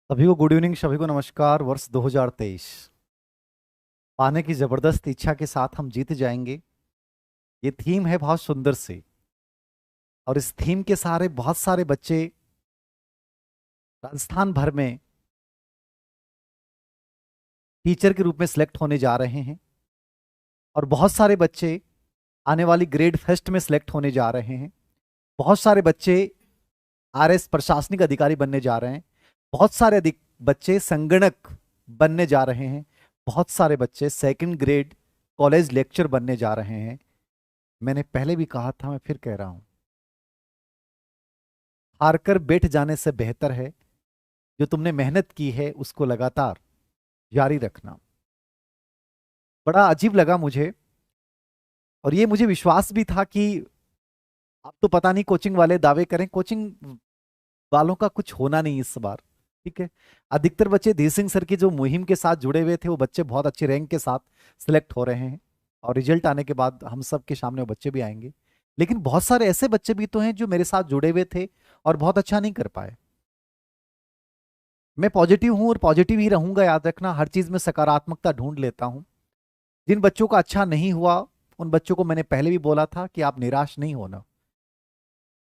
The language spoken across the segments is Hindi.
सभी को गुड इवनिंग, सभी को नमस्कार। वर्ष 2023 पाने की जबरदस्त इच्छा के साथ हम जीत जाएंगे। ये थीम है बहुत सुंदर सी, और इस थीम के सहारे बहुत सारे बच्चे राजस्थान भर में टीचर के रूप में सिलेक्ट होने जा रहे हैं। और बहुत सारे बच्चे आने वाली ग्रेड फेस्ट में सिलेक्ट होने जा रहे हैं। बहुत सारे बच्चे आरएस प्रशासनिक अधिकारी बनने जा रहे हैं। बहुत सारे अधिक बच्चे संगणक बनने जा रहे हैं। बहुत सारे बच्चे सेकंड ग्रेड कॉलेज लेक्चर बनने जा रहे हैं। मैंने पहले भी कहा था, मैं फिर कह रहा हूं, हार कर बैठ जाने से बेहतर है जो तुमने मेहनत की है उसको लगातार जारी रखना। बड़ा अजीब लगा मुझे, और ये मुझे विश्वास भी था कि अब तो पता नहीं कोचिंग वाले दावे करें, कोचिंग वालों का कुछ होना नहीं इस बार। ठीक है, अधिकतर बच्चे धीर सिंह सर की जो मुहिम के साथ जुड़े हुए थे वो बच्चे बहुत अच्छे रैंक के साथ सिलेक्ट हो रहे हैं। और रिजल्ट आने के बाद हम सब के सामने वो बच्चे भी आएंगे। लेकिन बहुत सारे ऐसे बच्चे भी तो हैं जो मेरे साथ जुड़े हुए थे और बहुत अच्छा नहीं कर पाए। मैं पॉजिटिव हूं और पॉजिटिव ही रहूंगा, याद रखना। हर चीज में सकारात्मकता ढूंढ लेता हूं। जिन बच्चों का अच्छा नहीं हुआ उन बच्चों को मैंने पहले भी बोला था कि आप निराश नहीं होना।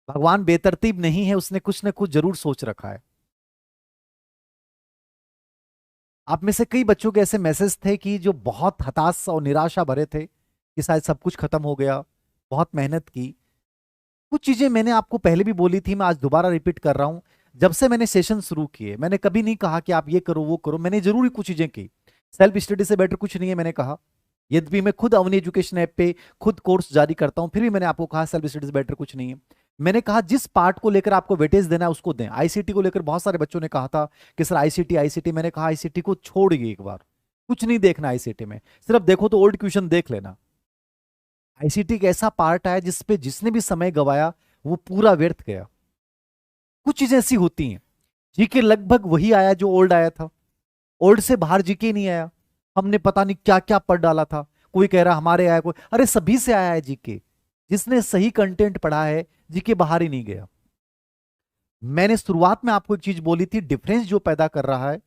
भगवान बेतरतीब नहीं है, उसने कुछ ना कुछ जरूर सोच रखा है। आप में से कई बच्चों के ऐसे मैसेज थे कि जो बहुत हताश और निराशा भरे थे कि शायद सब कुछ खत्म हो गया। बहुत मेहनत की। कुछ चीजें मैंने आपको पहले भी बोली थी, मैं आज दोबारा रिपीट कर रहा हूं। जब से मैंने सेशन शुरू किए मैंने कभी नहीं कहा कि आप ये करो वो करो, मैंने जरूर ही कुछ चीजें की। सेल्फ स्टडी से बेटर कुछ नहीं है मैंने कहा। यद्यपि मैं खुद अवनी एजुकेशन ऐप पे खुद कोर्स जारी करता हूं, फिर भी मैंने आपको कहा सेल्फ स्टडी से बेटर कुछ नहीं है। मैंने कहा जिस पार्ट को लेकर आपको वेटेज देना है उसको दें। आईसीटी को लेकर बहुत सारे बच्चों ने कहा था कि सर आईसीटी आईसीटी, मैंने कहा आईसीटी को छोड़िए एक बार। कुछ नहीं देखना आईसीटी में, सिर्फ देखो तो ओल्ड क्वेश्चन देख लेना। आईसीटी एक ऐसा पार्ट है जिसपे जिसने भी समय गवाया वो पूरा व्यर्थ गया। कुछ चीजें ऐसी होती हैं। जीके लगभग वही आया जो ओल्ड आया था। ओल्ड से बाहर जीके नहीं आया। हमने पता नहीं क्या क्या पढ़ डाला था। कोई कह रहा हमारे आया, कोई अरे सभी से आया है जीके। जिसने सही कंटेंट पढ़ा है जीके बाहर ही नहीं गया। मैंने शुरुआत में आपको एक चीज बोली थी, डिफरेंस जो पैदा कर रहा है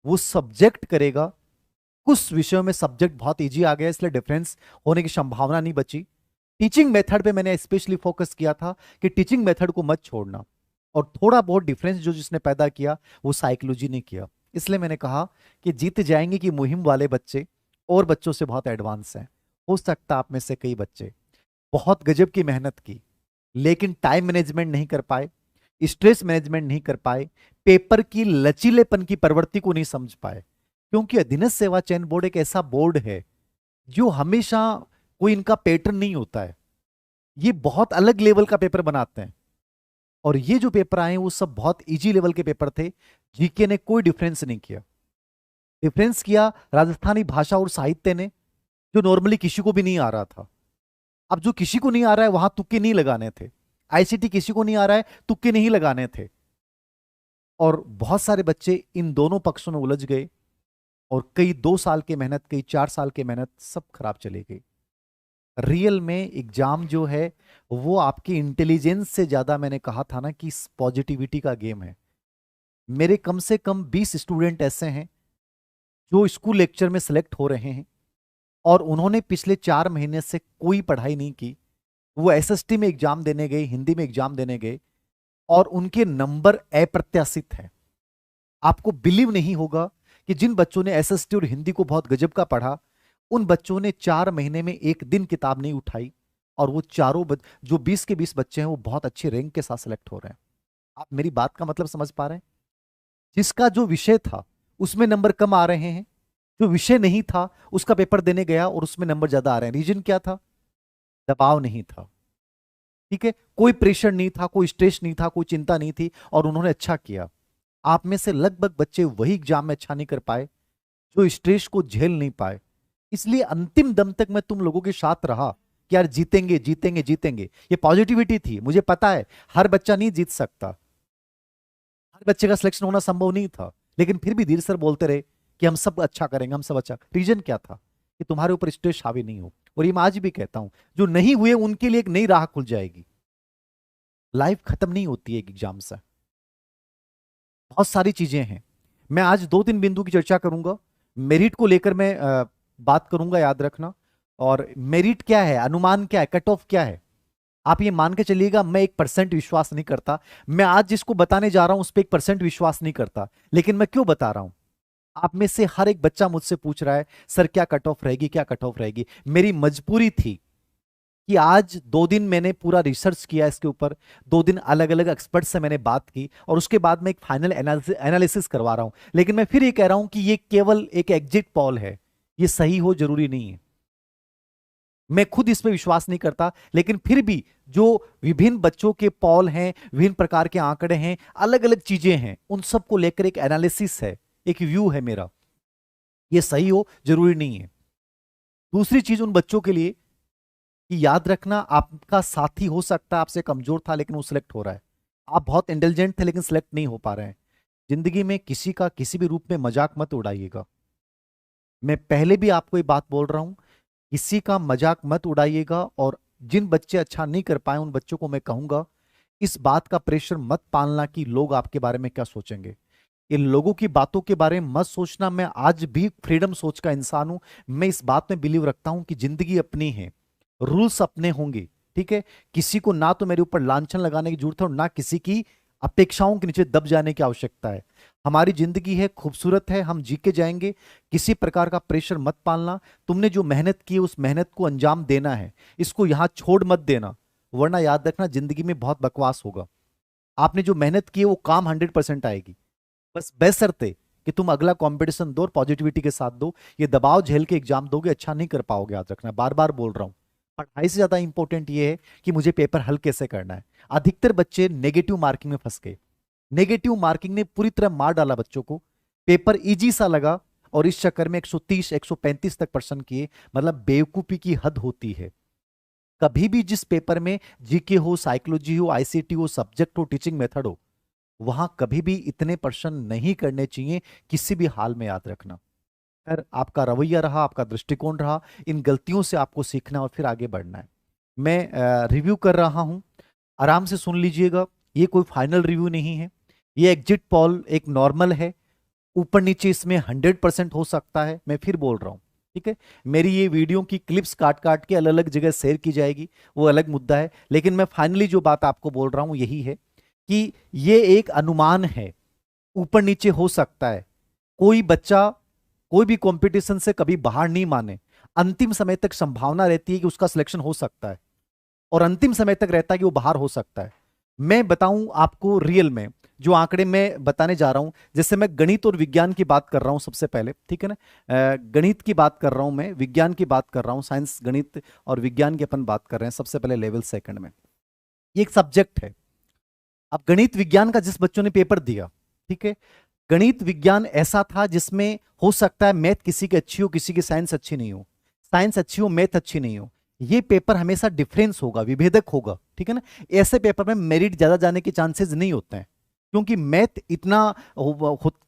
वो सब्जेक्ट करेगा। कुछ विषयों में सब्जेक्ट बहुत इजी आ गया इसलिए डिफरेंस होने की संभावना नहीं बची। टीचिंग मेथड पे मैंने स्पेशली फोकस किया था कि टीचिंग मेथड को मत छोड़ना। और थोड़ा बहुत डिफरेंस जो जिसने पैदा किया वो साइकोलॉजी ने किया। इसलिए मैंने कहा कि जीत जाएंगे कि मुहिम वाले बच्चे और बच्चों से बहुत एडवांस हैं। हो सकता है आप में से कई बच्चे बहुत गजब की मेहनत की लेकिन टाइम मैनेजमेंट नहीं कर पाए, स्ट्रेस मैनेजमेंट नहीं कर पाए, पेपर की लचीलेपन की प्रवृत्ति को नहीं समझ पाए। क्योंकि अधीनस्थ सेवा चयन बोर्ड एक ऐसा बोर्ड है जो हमेशा कोई इनका पैटर्न नहीं होता है। ये बहुत अलग लेवल का पेपर बनाते हैं। और ये जो पेपर आए वो सब बहुत इजी लेवल के पेपर थे। जीके ने कोई डिफरेंस नहीं किया। डिफरेंस किया राजस्थानी भाषा और साहित्य ने, जो नॉर्मली किसी को भी नहीं आ रहा था। अब जो किसी को नहीं आ रहा है वहां तुक्के नहीं लगाने थे। आईसीटी किसी को नहीं आ रहा है, तुक्के नहीं लगाने थे। और बहुत सारे बच्चे इन दोनों पक्षों में उलझ गए। और कई 2 साल की मेहनत, कई 4 साल की मेहनत सब खराब चली गई। रियल में एग्जाम जो है वो आपकी इंटेलिजेंस से ज्यादा, मैंने कहा था ना कि पॉजिटिविटी का गेम है। मेरे कम से कम 20 स्टूडेंट ऐसे हैं जो स्कूल लेक्चर में सिलेक्ट हो रहे हैं और उन्होंने पिछले 4 महीने से कोई पढ़ाई नहीं की। वो एसएसटी में एग्जाम देने गए, हिंदी में एग्जाम देने गए, और उनके नंबर अप्रत्याशित हैं। आपको बिलीव नहीं होगा कि जिन बच्चों ने एसएसटी और हिंदी को बहुत गजब का पढ़ा उन बच्चों ने 4 महीने में एक दिन किताब नहीं उठाई। और वो चारों जो 20 के 20 बच्चे हैं वो बहुत अच्छे रैंक के साथ सेलेक्ट हो रहे हैं। आप मेरी बात का मतलब समझ पा रहे हैं? जिसका जो विषय था उसमें नंबर कम आ रहे हैं, जो विषय नहीं था उसका पेपर देने गया और उसमें नंबर ज्यादा आ रहे हैं। रीजन क्या था? दबाव नहीं था। ठीक है, कोई प्रेशर नहीं था, कोई स्ट्रेस नहीं था, कोई चिंता नहीं थी, और उन्होंने अच्छा किया। आप में से लगभग बच्चे वही एग्जाम में अच्छा नहीं कर पाए जो स्ट्रेस को झेल नहीं पाए। इसलिए अंतिम दम तक मैं तुम लोगों के साथ रहा कि यार जीतेंगे जीतेंगे जीतेंगे। ये पॉजिटिविटी थी। मुझे पता है हर बच्चा नहीं जीत सकता, हर बच्चे का सिलेक्शन होना संभव नहीं था, लेकिन फिर भी धीर सर बोलते रहे कि हम सब अच्छा करेंगे, हम सब अच्छा। रीजन क्या था? कि तुम्हारे ऊपर स्ट्रेस हावी नहीं हो। और ये मैं आज भी कहता हूं, जो नहीं हुए उनके लिए एक नई राह खुल जाएगी। लाइफ खत्म नहीं होती है एक एग्जाम से। बहुत सारी चीजें हैं। मैं आज 2-3 बिंदु की चर्चा करूंगा। मेरिट को लेकर मैं बात करूंगा, याद रखना। और मेरिट क्या है, अनुमान क्या है, कट ऑफ क्या है, आप ये मान के चलिएगा। मैं 1% विश्वास नहीं करता, मैं आज जिसको बताने जा रहा हूं उस पर 1% विश्वास नहीं करता। लेकिन मैं क्यों बता रहा हूं, आप में से हर एक बच्चा मुझसे पूछ रहा है सर क्या कट ऑफ रहेगी, क्या कट ऑफ रहेगी। मेरी मजबूरी थी कि आज 2 दिन मैंने पूरा रिसर्च किया इसके ऊपर, 2 दिन अलग अलग एक्सपर्ट से मैंने बात की, और उसके बाद मैं एक फाइनल एनालिसिस करवा रहा हूं। लेकिन मैं फिर ये कह रहा हूं कि ये केवल एक एग्जिट पॉल है, ये सही हो जरूरी नहीं है। मैं खुद इस पे विश्वास नहीं करता, लेकिन फिर भी जो विभिन्न बच्चों के पॉल हैं, विभिन्न प्रकार के आंकड़े हैं, अलग अलग चीजें हैं, उन सबको लेकर एक एनालिसिस है, एक व्यू है मेरा। ये सही हो जरूरी नहीं है। दूसरी चीज उन बच्चों के लिए कि याद रखना, आपका साथी हो सकता है आपसे कमजोर था लेकिन वो सिलेक्ट हो रहा है, आप बहुत इंटेलिजेंट थे लेकिन सिलेक्ट नहीं हो पा रहे हैं। जिंदगी में किसी का किसी भी रूप में मजाक मत उड़ाइएगा। मैं पहले भी आपको ये बात बोल रहा हूं, किसी का मजाक मत उड़ाइएगा। और जिन बच्चे अच्छा नहीं कर पाए उन बच्चों को मैं कहूंगा, इस बात का प्रेशर मत पालना कि लोग आपके बारे में क्या सोचेंगे। इन लोगों की बातों के बारे में मत सोचना। मैं आज भी फ्रीडम सोच का इंसान हूं। मैं इस बात में बिलीव रखता हूं कि जिंदगी अपनी है, रूल्स अपने होंगे, ठीक है। किसी को ना तो मेरे ऊपर लांछन लगाने की जरूरत है और ना किसी की अपेक्षाओं के नीचे दब जाने की आवश्यकता है। हमारी जिंदगी है, खूबसूरत है, हम जी के जाएंगे। किसी प्रकार का प्रेशर मत पालना। तुमने जो मेहनत की है उस मेहनत को अंजाम देना है, इसको यहां छोड़ मत देना, वरना याद रखना जिंदगी में बहुत बकवास होगा। आपने जो मेहनत की है वो काम 100% आएगी, बस बशर्ते कि तुम अगला कंपटीशन दो और पॉजिटिविटी के साथ दो। ये दबाव झेल के एग्जाम दोगे अच्छा नहीं कर पाओगे, याद रखना, बार बार बोल रहा हूं। पढ़ाई से ज्यादा इंपॉर्टेंट ये है कि मुझे पेपर हल कैसे करना है। अधिकतर बच्चे नेगेटिव मार्किंग में फंस गए। नेगेटिव मार्किंग ने पूरी तरह मार डाला बच्चों को। पेपर इजी सा लगा और इस चक्कर में 130 135 तक पर्सन किए, मतलब बेवकूफी की हद होती है। कभी भी जिस पेपर में जीके हो, साइकोलॉजी हो, आईसीटी हो, सब्जेक्ट हो, टीचिंग मेथड हो, वहां कभी भी इतने प्रश्न नहीं करने चाहिए, किसी भी हाल में, याद रखना। अगर आपका रवैया रहा, आपका दृष्टिकोण रहा, इन गलतियों से आपको सीखना और फिर आगे बढ़ना है। मैं रिव्यू कर रहा हूं, आराम से सुन लीजिएगा। ये कोई फाइनल रिव्यू नहीं है, ये एग्जिट पॉल एक नॉर्मल है। ऊपर नीचे इसमें 100% हो सकता है, मैं फिर बोल रहा हूं, ठीक है। मेरी ये वीडियो की क्लिप्स काट काट के अलग अलग जगह शेयर की जाएगी, वो अलग मुद्दा है। लेकिन मैं फाइनली जो बात आपको बोल रहा हूं यही है कि ये एक अनुमान है, ऊपर नीचे हो सकता है। कोई बच्चा कोई भी कंपटीशन से कभी बाहर नहीं माने। अंतिम समय तक संभावना रहती है कि उसका सिलेक्शन हो सकता है, और अंतिम समय तक रहता है कि वो बाहर हो सकता है। मैं बताऊं आपको रियल में जो आंकड़े मैं बताने जा रहा हूं, जैसे मैं गणित और विज्ञान की बात कर रहा हूं सबसे पहले, ठीक है ना। गणित की बात कर रहा हूं, मैं विज्ञान की बात कर रहा हूं, साइंस गणित और विज्ञान की अपन बात कर रहे हैं सबसे पहले लेवल सेकंड में। ये एक सब्जेक्ट है। अब गणित विज्ञान का जिस बच्चों ने पेपर दिया, ठीक है, गणित विज्ञान ऐसा था जिसमें हो सकता है मैथ किसी की अच्छी हो, किसी की साइंस अच्छी नहीं हो, साइंस अच्छी हो, मैथ अच्छी नहीं हो। ये पेपर हमेशा डिफरेंस होगा, विभेदक होगा, ठीक है ना। ऐसे पेपर में मेरिट ज्यादा जाने के चांसेस नहीं होते हैं, क्योंकि मैथ इतना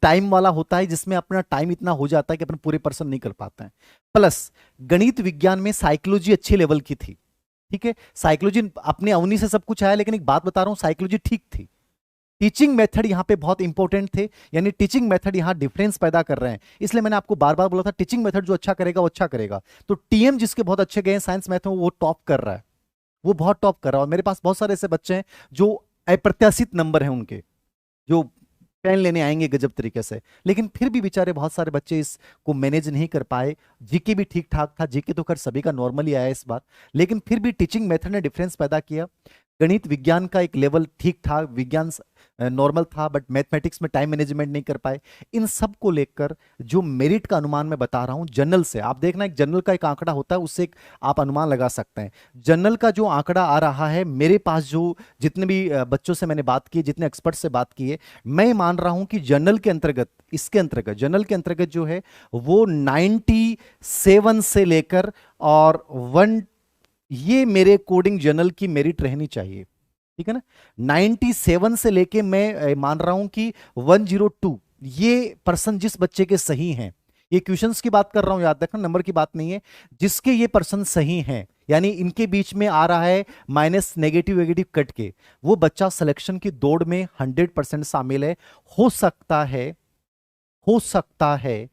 टाइम वाला होता है, जिसमें अपना टाइम इतना हो जाता है कि अपन पूरे पर्सन नहीं कर पाते हैं। प्लस गणित विज्ञान में साइकोलॉजी अच्छे लेवल की थी, ठीक है। साइकोलॉजी अपने अवनी से सब कुछ आया, लेकिन एक बात बता रहा हूं, साइकोलॉजी ठीक थी। टीचिंग मेथड यहां पे बहुत इंपॉर्टेंट थे, यानी टीचिंग मेथड यहां डिफरेंस पैदा कर रहे हैं। इसलिए मैंने आपको बार बार बोला था टीचिंग मेथड जो अच्छा करेगा वो अच्छा करेगा। तो टीएम जिसके बहुत अच्छे गए साइंस मैथ में, वो टॉप कर रहा है, वो बहुत टॉप कर रहा है। और मेरे पास बहुत सारे ऐसे बच्चे हैं जो अप्रत्याशित नंबर हैं उनके, जो पेन लेने आएंगे गजब तरीके से, लेकिन फिर भी बेचारे बहुत सारे बच्चे इसको मैनेज नहीं कर पाए। जीके भी ठीक ठाक था, जीके तो खैर सभी का नॉर्मली आया इस बार, लेकिन फिर भी टीचिंग मेथड ने डिफरेंस पैदा किया। गणित विज्ञान का एक लेवल ठीक था, विज्ञान नॉर्मल था, बट मैथमेटिक्स में टाइम मैनेजमेंट नहीं कर पाए। इन सब को लेकर जो मेरिट का अनुमान मैं बता रहा हूं जनरल से, आप देखना एक जनरल का एक आंकड़ा होता है, उससे आप अनुमान लगा सकते हैं। जनरल का जो आंकड़ा आ रहा है मेरे पास, जो जितने भी बच्चों से मैंने बात की, जितने एक्सपर्ट से बात की है, मैं मान रहा हूं कि जनरल के अंतर्गत, इसके अंतर्गत जनरल के अंतर्गत जो है वो 97 से लेकर और 1, ये मेरे कोडिंग जनरल की मेरिट रहनी चाहिए, ठीक है ना। 97 से लेके मैं मान रहा हूं कि 102, ये पर्सन जिस बच्चे के सही हैं, ये क्वेश्चंस की बात कर रहा हूं, याद रखना, नंबर की बात नहीं है, जिसके ये पर्सन सही हैं, यानी इनके बीच में आ रहा है माइनस नेगेटिव वेगेटिव कट के, वो बच्चा सिलेक्शन की दौड़ में 100% शामिल है। हो सकता है हो सकता है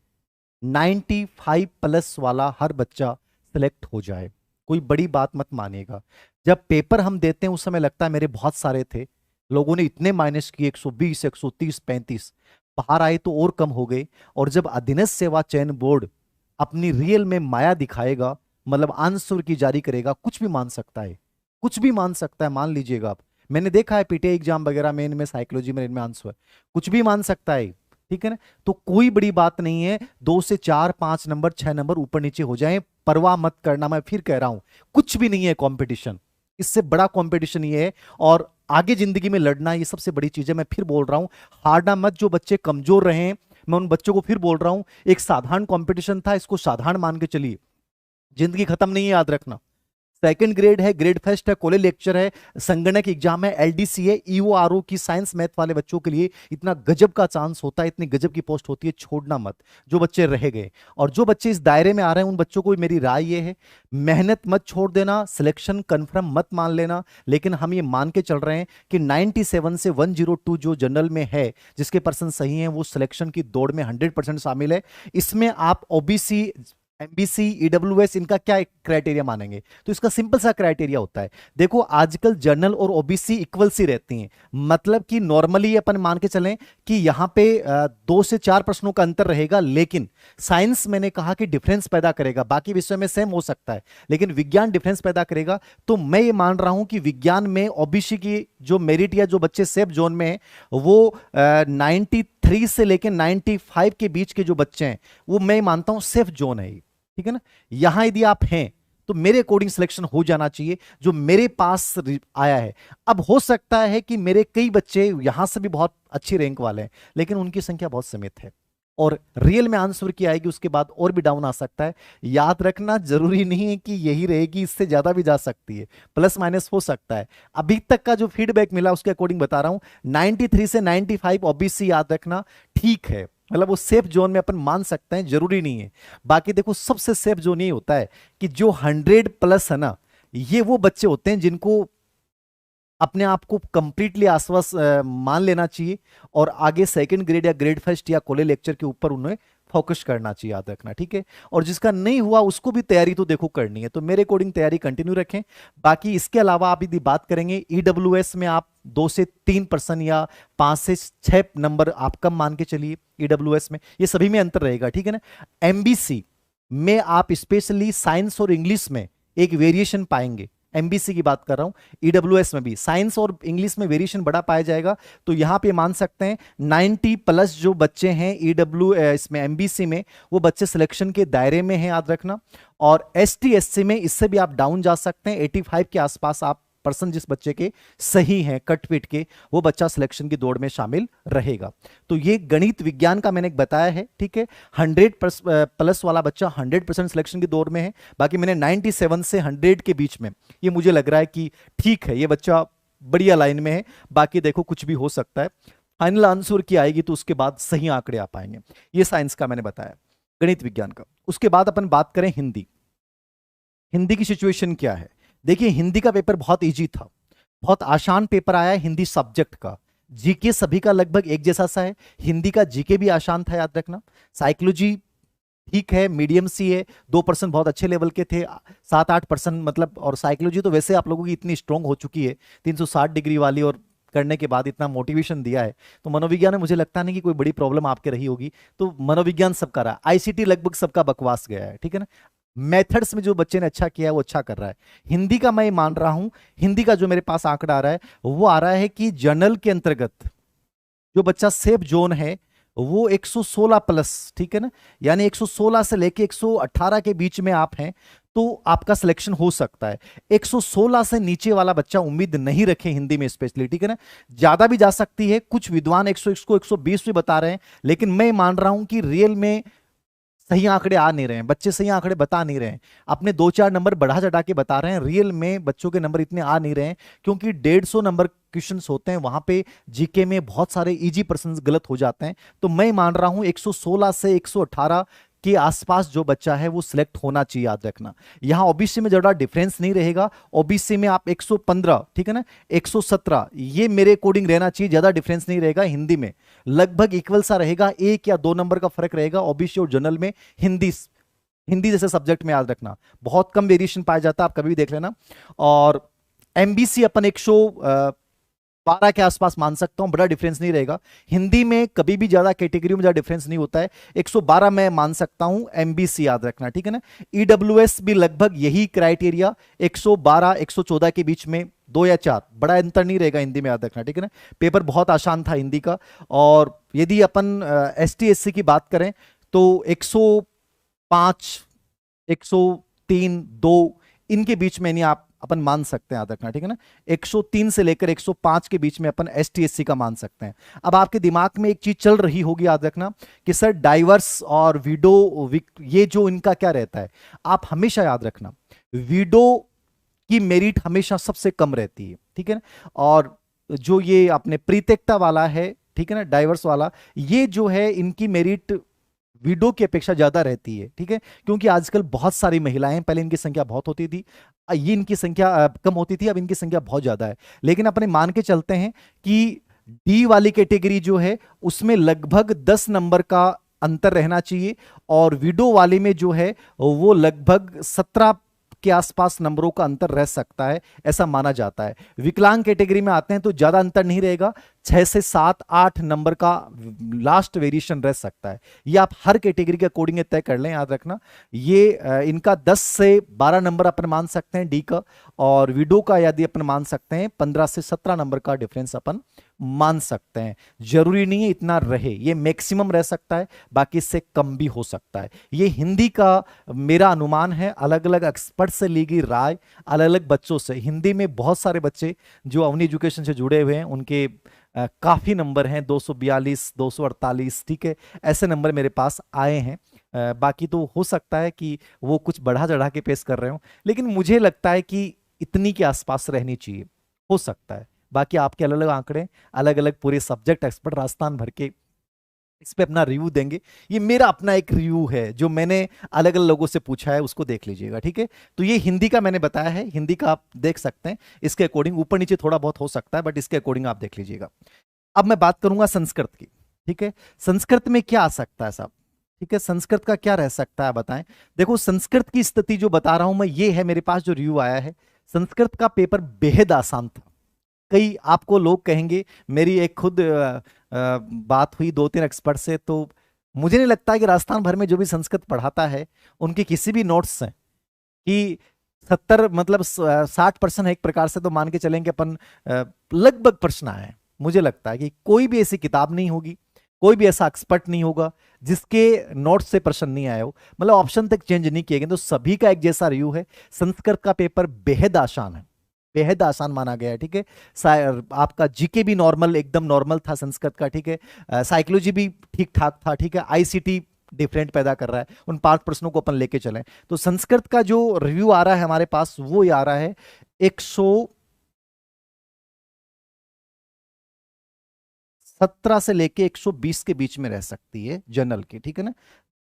95+ वाला हर बच्चा सिलेक्ट हो जाए। कोई बड़ी बात मत मानिएगा। जब पेपर हम देते हैं उस समय लगता है मेरे बहुत सारे थे, लोगों ने इतने माइनस किए, 120, 130, 35, बाहर आए तो और कम हो गए। और जब अधीनस्थ सेवा चयन बोर्ड अपनी रियल में माया दिखाएगा, मतलब आंसर की जारी करेगा, कुछ भी मान सकता है, कुछ भी मान सकता है, मान लीजिएगा आप। मैंने देखा है पीटीआई एग्जाम वगैरह में, इनमें साइकोलॉजी में, इनमें आंसर कुछ भी मान सकता है, ठीक है ना। तो कोई बड़ी बात नहीं है, 2 से 4, 5 नंबर, 6 नंबर ऊपर नीचे हो जाए, परवाह मत करना। मैं फिर कह रहा हूं, कुछ भी नहीं है कंपटीशन, इससे बड़ा कंपटीशन ये है। और आगे जिंदगी में लड़ना, ये सबसे बड़ी चीज है। मैं फिर बोल रहा हूं, हारना मत। जो बच्चे कमजोर रहे, मैं उन बच्चों को फिर बोल रहा हूं, एक साधारण कंपटीशन था, इसको साधारण मान के चलिए। जिंदगी खत्म नहीं है, याद रखना। सेकंड ग्रेड है, ग्रेड फेस्ट है, कॉलेज लेक्चर है, संगणक एग्जाम है, एलडीसी है, ईओआरओ की साइंस मैथ वाले बच्चों के लिए इतना गजब का चांस होता है, इतनी गजब की पोस्ट होती है, छोड़ना मत। जो बच्चे रह गए और जो बच्चे इस दायरे में आ रहे हैं, उन बच्चों को मेरी राय ये है, मेहनत मत छोड़ देना, सिलेक्शन कंफर्म मत मान लेना। लेकिन हम ये मान के चल रहे हैं कि 97 से 102 जो जनरल में है, जिसके पर्सन सही हैं, वो सिलेक्शन की दौड़ में 100% शामिल है। इसमें आप ओबीसी, एमबीसी, ईडब्ल्यूएस, इनका क्या क्राइटेरिया मानेंगे? तो इसका सिंपल सा क्राइटेरिया होता है, देखो आजकल जनरल और ओबीसी इक्वल सी रहती हैं। मतलब कि नॉर्मली अपन मान के चलें कि यहां पे 2 से 4 प्रश्नों का अंतर रहेगा, लेकिन साइंस मैंने कहा कि डिफरेंस पैदा करेगा, बाकी विषय में सेम हो सकता है, लेकिन विज्ञान डिफरेंस पैदा करेगा। तो मैं ये मान रहा हूं कि विज्ञान में ओबीसी की जो मेरिट या जो बच्चे सेफ जोन में है, वो 93 से लेकर 95 के बीच के जो बच्चे हैं, वो मैं मानता हूं सेफ जोन है, ठीक है ना। यहां यदि आप हैं तो मेरे अकॉर्डिंग सिलेक्शन हो जाना चाहिए, जो मेरे पास आया है। अब हो सकता है कि मेरे कई बच्चे यहां से भी बहुत अच्छी रैंक वाले हैं, लेकिन उनकी संख्या बहुत सीमित है, और रियल में आंसर की आएगी उसके बाद और भी डाउन आ सकता है। याद रखना, जरूरी नहीं है कि यही रहेगी, इससे ज्यादा भी जा सकती है, प्लस माइनस हो सकता है। अभी तक का जो फीडबैक मिला उसके अकॉर्डिंग बता रहा हूं, 93 से 95 ओबीसी, याद रखना ठीक है, मतलब वो सेफ जोन में अपन मान सकते हैं, जरूरी नहीं है। बाकी देखो, सबसे सेफ जोन ये होता है कि जो 100+ है ना, ये वो बच्चे होते हैं जिनको अपने आप को कंप्लीटली आश्वस्त मान लेना चाहिए, और आगे सेकंड ग्रेड या ग्रेड फर्स्ट या कॉलेज लेक्चर के ऊपर उन्हें फोकस करना चाहिए, याद रखना, ठीक है। और जिसका नहीं हुआ उसको भी तैयारी तो देखो करनी है, तो मेरे अकॉर्डिंग तैयारी कंटिन्यू रखें। बाकी इसके अलावा आप यदि बात करेंगे ईडब्ल्यूएस में, आप 2 से 3% या 5 से 6 नंबर आप कम मान के चलिए ईडब्ल्यूएस में, ये सभी में अंतर रहेगा, ठीक है ना। एमबीसी में आप स्पेशली साइंस और इंग्लिश में एक वेरिएशन पाएंगे, एमबीसी की बात कर रहा हूं। ईडब्ल्यूएस में भी साइंस और इंग्लिश में वेरिएशन बड़ा पाया जाएगा, तो यहां पे मान सकते हैं 90+ जो बच्चे हैं ईडब्ल्यू इसमें एमबीसी में, वो बच्चे सिलेक्शन के दायरे में हैं, याद रखना। और एसटी एससी में इससे भी आप डाउन जा सकते हैं, 85 के आसपास आप पर्सन जिस बच्चे के सही हैं कटपिट के, वो बच्चा सिलेक्शन की दौड़ में शामिल रहेगा। तो ये गणित विज्ञान का मैंने बताया है, ठीक है। 100+ वाला बच्चा 100% सिलेक्शन की दौड़ में है। बाकी मैंने 97 से 100 के बीच में, ये मुझे लग रहा है कि ठीक है, ये बच्चा बढ़िया लाइन में है। बाकी देखो कुछ भी हो सकता है, फाइनल आंसर की आएगी तो उसके बाद सही आंकड़े आ पाएंगे। ये साइंस का मैंने बताया, गणित विज्ञान का। उसके बाद अपन बात करें हिंदी। हिंदी की सिचुएशन क्या है? देखिए, हिंदी का पेपर बहुत इजी था, बहुत आसान पेपर आया है हिंदी सब्जेक्ट का। जीके सभी का लगभग एक जैसा सा है, हिंदी का जीके भी आसान था, याद रखना। साइकोलॉजी ठीक है, मीडियम सी है, 2% बहुत अच्छे लेवल के थे, 7-8% मतलब। और साइकोलॉजी तो वैसे आप लोगों की इतनी स्ट्रांग हो चुकी है, 360 डिग्री वाली, और करने के बाद इतना मोटिवेशन दिया है, तो मनोविज्ञान में मुझे लगता नहीं कि कोई बड़ी प्रॉब्लम आपके रही होगी। तो मनोविज्ञान सबका रहा, आईसीटी लगभग सबका बकवास गया है, ठीक है ना। मेथड्स में जो बच्चे ने अच्छा किया है वो अच्छा कर रहा है। हिंदी का मैं मान रहा हूं, हिंदी का जो मेरे पास आंकड़ा आ रहा है, वो आ रहा है कि जनरल के अंतर्गत जो बच्चा सेफ जोन है वो 116+, ठीक है ना। यानी 116 से लेके 118 के बीच में आप हैं तो आपका सिलेक्शन हो सकता है। 116 से नीचे वाला बच्चा उम्मीद नहीं रखे हिंदी में स्पेशली, ठीक है ना। ज्यादा भी जा सकती है, कुछ विद्वान 100 को 120 भी बता रहे हैं, लेकिन मैं मान रहा हूं कि रियल में सही आंकड़े आ नहीं रहे हैं, बच्चे सही आंकड़े बता नहीं रहे हैं, अपने 2-4 नंबर बढ़ा चढ़ा के बता रहे हैं। रियल में बच्चों के नंबर इतने आ नहीं रहे हैं, क्योंकि 150 नंबर क्वेश्चंस होते हैं, वहां पे जीके में बहुत सारे इजी पर्सन गलत हो जाते हैं। तो मैं मान रहा हूं 116 से 118 के आसपास जो बच्चा है वो सिलेक्ट होना चाहिए, याद रखना। यहां ओबीसी में ज्यादा डिफरेंस नहीं रहेगा। ओबीसी में आप 115, ठीक है ना, 117, ये मेरे अकॉर्डिंग रहना चाहिए, ज्यादा डिफरेंस नहीं रहेगा। हिंदी में लगभग इक्वल सा रहेगा, 1 या 2 नंबर का फर्क रहेगा ओबीसी और जनरल में। हिंदी हिंदी जैसे सब्जेक्ट में याद रखना बहुत कम वेरिएशन पाया जाता है, आप कभी भी देख लेना। और एमबीसी अपन 112 के आसपास मान सकता हूं, बड़ा डिफरेंस नहीं रहेगा। हिंदी में कभी भी ज्यादा कैटेगरी में ज्यादा डिफरेंस नहीं होता है, 112 में मान सकता हूं। एमबीसी याद रखना, ठीक है ना। ईडब्ल्यूएस भी लगभग यही क्राइटेरिया, 112 114 के बीच में, 2 या 4, बड़ा अंतर नहीं रहेगा हिंदी में, याद रखना, ठीक है ना। पेपर बहुत आसान था हिंदी का। और यदि अपन एसटी एससी की बात करें तो 105 103 2 इनके बीच में नहीं आप अपन मान सकते हैं, याद रखना, ठीक है ना। 103 से लेकर 105 के बीच में अपन एसटी एससी का मान सकते हैं। अब आपके दिमाग में एक चीज चल रही होगी, याद रखना, कि सर डाइवर्स और विडो ये जो इनका क्या रहता है। आप हमेशा याद रखना विडो की मेरिट हमेशा सबसे कम रहती है, ठीक है ना। और जो ये अपने प्रीतेक्ता वाला है, ठीक है ना, डाइवर्स वाला, ये जो है इनकी मेरिट विडो की अपेक्षा ज्यादा रहती है, ठीक है। क्योंकि आजकल बहुत सारी महिलाएं, पहले इनकी संख्या बहुत होती थी, ये इनकी संख्या कम होती थी, अब इनकी संख्या बहुत ज्यादा है। लेकिन अपने मान के चलते हैं कि डी वाली कैटेगरी जो है उसमें लगभग 10 नंबर का अंतर रहना चाहिए, और विडो वाले में जो है वो लगभग 17 के आसपास नंबरों का अंतर रह सकता है, ऐसा माना जाता है। विकलांग कैटेगरी में आते हैं तो ज्यादा अंतर नहीं रहेगा, 6 से 7 8 नंबर का लास्ट वेरिएशन रह सकता है। ये आप हर कैटेगरी के अकॉर्डिंग तय कर लें, याद रखना। ये इनका 10 से 12 नंबर अपन मान सकते हैं डी का, और विडो का यदि अपन मान सकते हैं 15 से 17 नंबर का डिफरेंस अपन मान सकते हैं। जरूरी नहीं है इतना रहे, ये मैक्सिमम रह सकता है, बाकी इससे कम भी हो सकता है। ये हिंदी का मेरा अनुमान है, अलग अलग एक्सपर्ट से ली गई राय, अलग अलग बच्चों से। हिंदी में बहुत सारे बच्चे जो अवनी एजुकेशन से जुड़े हुए हैं, उनके काफी नंबर हैं, 242 248, ठीक है, ऐसे नंबर मेरे पास आए हैं। बाकी तो हो सकता है कि वो कुछ बढ़ा चढ़ा के पेश कर रहे हो, लेकिन मुझे लगता है कि इतनी के आसपास रहनी चाहिए, हो सकता है। बाकी आपके अलग अलग आंकड़े, अलग अलग पूरे सब्जेक्ट एक्सपर्ट राजस्थान भर के इस पे अपना रिव्यू देंगे। ये मेरा अपना एक रिव्यू है जो मैंने अलग अलग लोगों से पूछा है, उसको देख लीजिएगा, ठीक है। तो ये हिंदी का मैंने बताया है, हिंदी का आप देख सकते हैं, इसके अकॉर्डिंग ऊपर नीचे थोड़ा बहुत हो सकता है, बट इसके अकॉर्डिंग आप देख लीजिएगा। अब मैं बात करूंगा संस्कृत की, ठीक है। संस्कृत में क्या आ सकता है साहब, ठीक है, संस्कृत का क्या रह सकता है बताएं। देखो संस्कृत की स्थिति जो बता रहा हूं मैं, ये है मेरे पास जो रिव्यू आया है। संस्कृत का पेपर बेहद आसान था। कई आपको लोग कहेंगे, मेरी एक खुद बात हुई 2-3 एक्सपर्ट से, तो मुझे नहीं लगता कि राजस्थान भर में जो भी संस्कृत पढ़ाता है उनके किसी भी नोट्स हैं कि 70 मतलब 60% है, एक प्रकार से तो मान के चलेंगे अपन लगभग प्रश्न आए हैं। मुझे लगता है कि कोई भी ऐसी किताब नहीं होगी, कोई भी ऐसा एक्सपर्ट नहीं होगा जिसके नोट से प्रश्न नहीं आए हो, मतलब ऑप्शन तक चेंज नहीं किए गए। तो सभी का एक जैसा रिव्यू है, संस्कृत का पेपर बेहद आसान है, बेहद आसान माना गया है, ठीक है। आपका जीके भी नॉर्मल, एकदम नॉर्मल था संस्कृत का, ठीक है। साइकोलॉजी भी ठीक ठाक था, ठीक है। आईसीटी डिफरेंट पैदा कर रहा है, उन 5 प्रश्नों को अपन लेके चलें। तो संस्कृत का जो रिव्यू आ रहा है हमारे पास, वो आ रहा है 117 से लेके 120 के बीच में रह सकती है जनरल की, ठीक है ना।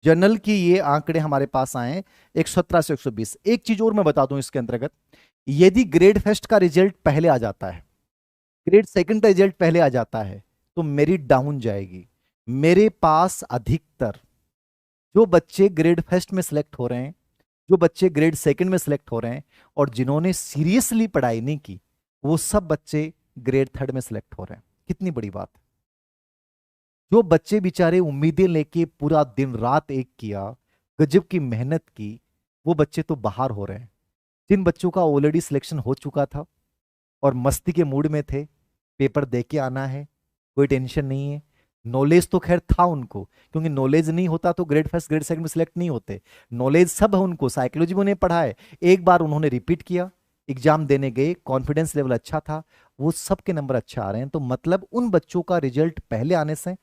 जनरल की ये आंकड़े हमारे पास आए 117 से 120। एक चीज और मैं बता दूं इसके अंतर्गत, यदि ग्रेड फर्स्ट का रिजल्ट पहले आ जाता है, ग्रेड सेकंड का रिजल्ट पहले आ जाता है, तो मेरिट डाउन जाएगी। मेरे पास अधिकतर जो बच्चे ग्रेड फर्स्ट में सिलेक्ट हो रहे हैं, जो बच्चे ग्रेड सेकंड में सिलेक्ट हो रहे हैं, और जिन्होंने सीरियसली पढ़ाई नहीं की, वो सब बच्चे ग्रेड थर्ड में सिलेक्ट हो रहे हैं। कितनी बड़ी बात है। जो बच्चे बेचारे उम्मीदें लेके पूरा दिन रात एक किया, गजब की मेहनत की, वो बच्चे तो बाहर हो रहे हैं। जिन बच्चों का ऑलरेडी सिलेक्शन हो चुका था और मस्ती के मूड में थे, पेपर दे के आना है, कोई टेंशन नहीं है। नॉलेज तो खैर था उनको, क्योंकि नॉलेज नहीं होता तो ग्रेड फर्स्ट ग्रेड सेकंड में सिलेक्ट नहीं होते। नॉलेज सब है उनको, साइकोलॉजी में उन्हें पढ़ा है, एक बार उन्होंने रिपीट किया, एग्जाम देने गए, कॉन्फिडेंस लेवल अच्छा था, वो सबके नंबर अच्छा आ रहे हैं। तो मतलब उन बच्चों का रिजल्ट पहले आने से,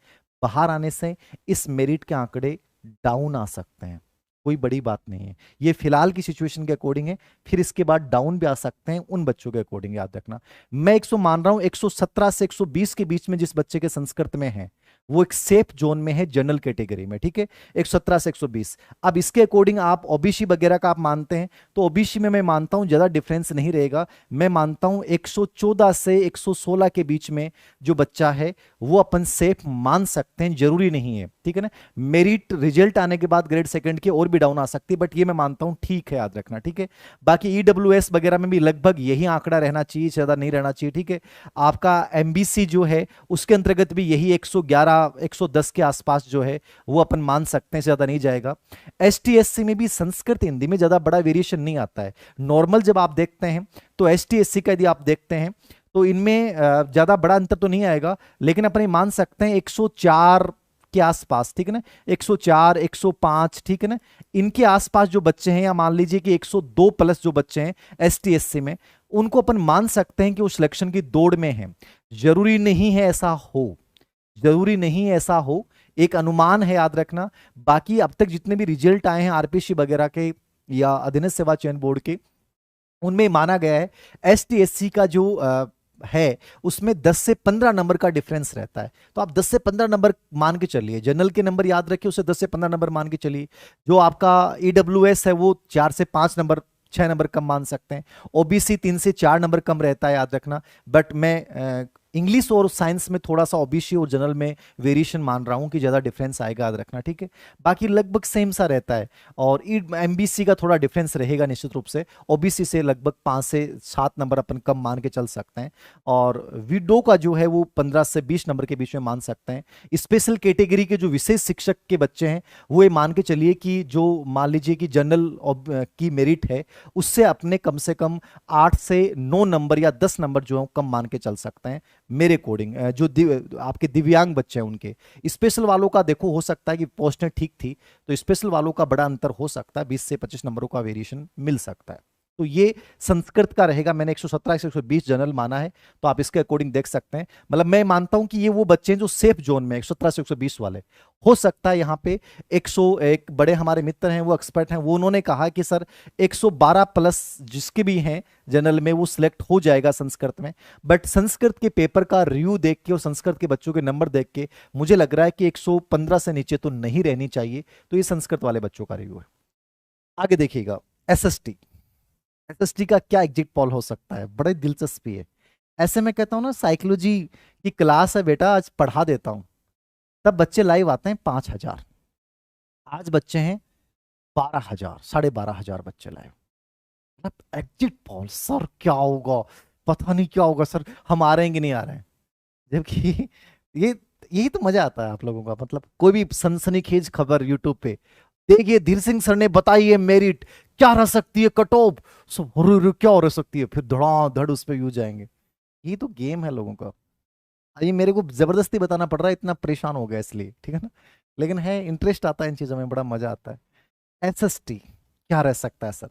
बाहर आने से, इस मेरिट के आंकड़े डाउन आ सकते हैं। कोई बड़ी बात नहीं है, ये फिलहाल की सिचुएशन के अकॉर्डिंग है, फिर इसके बाद डाउन भी आ सकते हैं उन बच्चों के अकॉर्डिंग, याद रखना। मैं 100 मान रहा हूं, 117 से 120 के बीच में जिस बच्चे के संस्कृत में है, वो एक सेफ जोन में है जनरल कैटेगरी में, ठीक है, 117 से 120। अब इसके अकॉर्डिंग आप ओबीसी वगैरह का आप मानते हैं तो ओबीसी में मैं मानता हूं ज्यादा डिफरेंस नहीं रहेगा। मैं मानता हूं 114 से 116 के बीच में जो बच्चा है वो अपन सेफ मान सकते हैं, जरूरी नहीं है, ठीक है ना। मेरिट रिजल्ट आने के बाद ग्रेड सेकंड की और भी डाउन आ सकती है, बट ये मैं मानता हूं ठीक है, याद रखना, ठीक है। बाकी ईडब्ल्यूएस वगैरह में भी लगभग यही आंकड़ा रहना चाहिए, ज्यादा नहीं रहना चाहिए, ठीक है। आपका एमबीसी जो है उसके अंतर्गत भी यही 111 110 के आसपास जो है वो अपन मान सकते हैं, ज्यादा नहीं जाएगा। एसटी एससी में भी संस्कृत हिंदी में ज्यादा बड़ा वेरिएशन नहीं आता है। नॉर्मल जब आप देखते हैं तो एसटी एससी का यदि आप देखते हैं तो इनमें ज्यादा बड़ा अंतर तो नहीं आएगा, लेकिन अपन ये मान सकते हैं 104 के आसपास, ठीक है ना, 104 105, ठीक है ना, इनके आसपास जो बच्चे हैं, या मान लीजिए कि 102 प्लस जो बच्चे हैं एसटी एससी में, उनको अपन मान सकते हैं कि वो सिलेक्शन की दौड़ में है। जरूरी नहीं है ऐसा हो, जरूरी नहीं है ऐसा हो, एक अनुमान है, याद रखना। बाकी अब तक जितने भी रिजल्ट आए हैं आरपीसी वगैरह के या अधीनस्थ सेवा चयन बोर्ड के, उनमें माना गया है एसटी एससी का जो है उसमें 10 से 15 नंबर का डिफरेंस रहता है। तो आप 10 से 15 नंबर मान के चलिए, जनरल के नंबर याद रखिए, उसे 10 से 15 नंबर मान के चलिए। जो आपका ईडब्ल्यूएस है वो 4 से 5 नंबर, 6 नंबर कम मान सकते हैं। ओबीसी 3 से 4 नंबर कम रहता है, याद रखना। बट मैं इंग्लिश और साइंस में थोड़ा सा ओबीसी और जनरल में वेरिएशन मान रहा हूं कि ज्यादा डिफरेंस आएगा, याद रखना, ठीक है। बाकी लगभग सेम सा रहता है। और एमबीसी का थोड़ा डिफरेंस रहेगा निश्चित रूप से, ओबीसी से लगभग 5 से 7 नंबर अपन कम मान के चल सकते हैं। और विडो का जो है वो 15 से 20 नंबर के बीच में मान सकते हैं। स्पेशल कैटेगरी के जो विशेष शिक्षक के बच्चे हैं वो ये मान के चलिए कि जो मान लीजिए कि जनरल की मेरिट है उससे अपने कम से कम 8 से 9 नंबर या 10 नंबर जो है कम मान के चल सकते हैं मेरे अकॉर्डिंग। जो आपके दिव्यांग बच्चे हैं उनके, स्पेशल वालों का देखो हो सकता है कि पोस्टें ठीक थी तो स्पेशल वालों का बड़ा अंतर हो सकता है, 20 से 25 नंबरों का वेरिएशन मिल सकता है। तो ये संस्कृत का रहेगा, मैंने 117 से 120 जनरल माना है, तो आप इसके अकॉर्डिंग देख सकते हैं। मतलब मैं मानता हूं कि ये वो बच्चे हैं जो सेफ जोन में 117 से 120 वाले। हो सकता है यहाँ पे 101 बड़े हमारे मित्र हैं, वो एक्सपर्ट हैं, वो उन्होंने कहा कि सर 112 प्लस जिसके भी हैं जनरल में वो सिलेक्ट हो जाएगा संस्कृत में। बट संस्कृत के पेपर का रिव्यू देख के और संस्कृत के बच्चों के नंबर देख के मुझे लग रहा है कि 115 से नीचे तो नहीं रहनी चाहिए। तो ये संस्कृत वाले बच्चों का रिव्यू है। आगे देखिएगा एसएसटी। एसएसटी का क्या एग्जिट पोल हो सकता है, बड़ी दिलचस्पी है। ऐसे में कहता हूं ना, साइकोलॉजी की क्लास है बेटा, आज पढ़ा देता हूं, तब बच्चे लाइव आते हैं 5,000, आज बच्चे हैं 12,000, 12,500 बच्चे लाइव। मतलब एग्जिट पोल सर क्या होगा, पता नहीं क्या होगा सर, हम आ रहे हैं कि नहीं आ रहे हैं। जबकि ये यही तो मजा आता है आप लोगों का। मतलब कोई भी सनसनीखेज खबर यूट्यूब पे देखिए, धीर सिंह सर ने बताई है मेरिट क्या रह सकती है, कट ऑफ सब क्या रह सकती है, फिर धड़ाधड़ उस पर यूज जाएंगे। ये तो गेम है लोगों का। ये मेरे को जबरदस्ती बताना पड़ रहा है, इतना परेशान हो गया इसलिए, ठीक है ना। लेकिन है, इंटरेस्ट आता है इन चीजों में, बड़ा मजा आता है। एसएसटी क्या रह सकता है सर।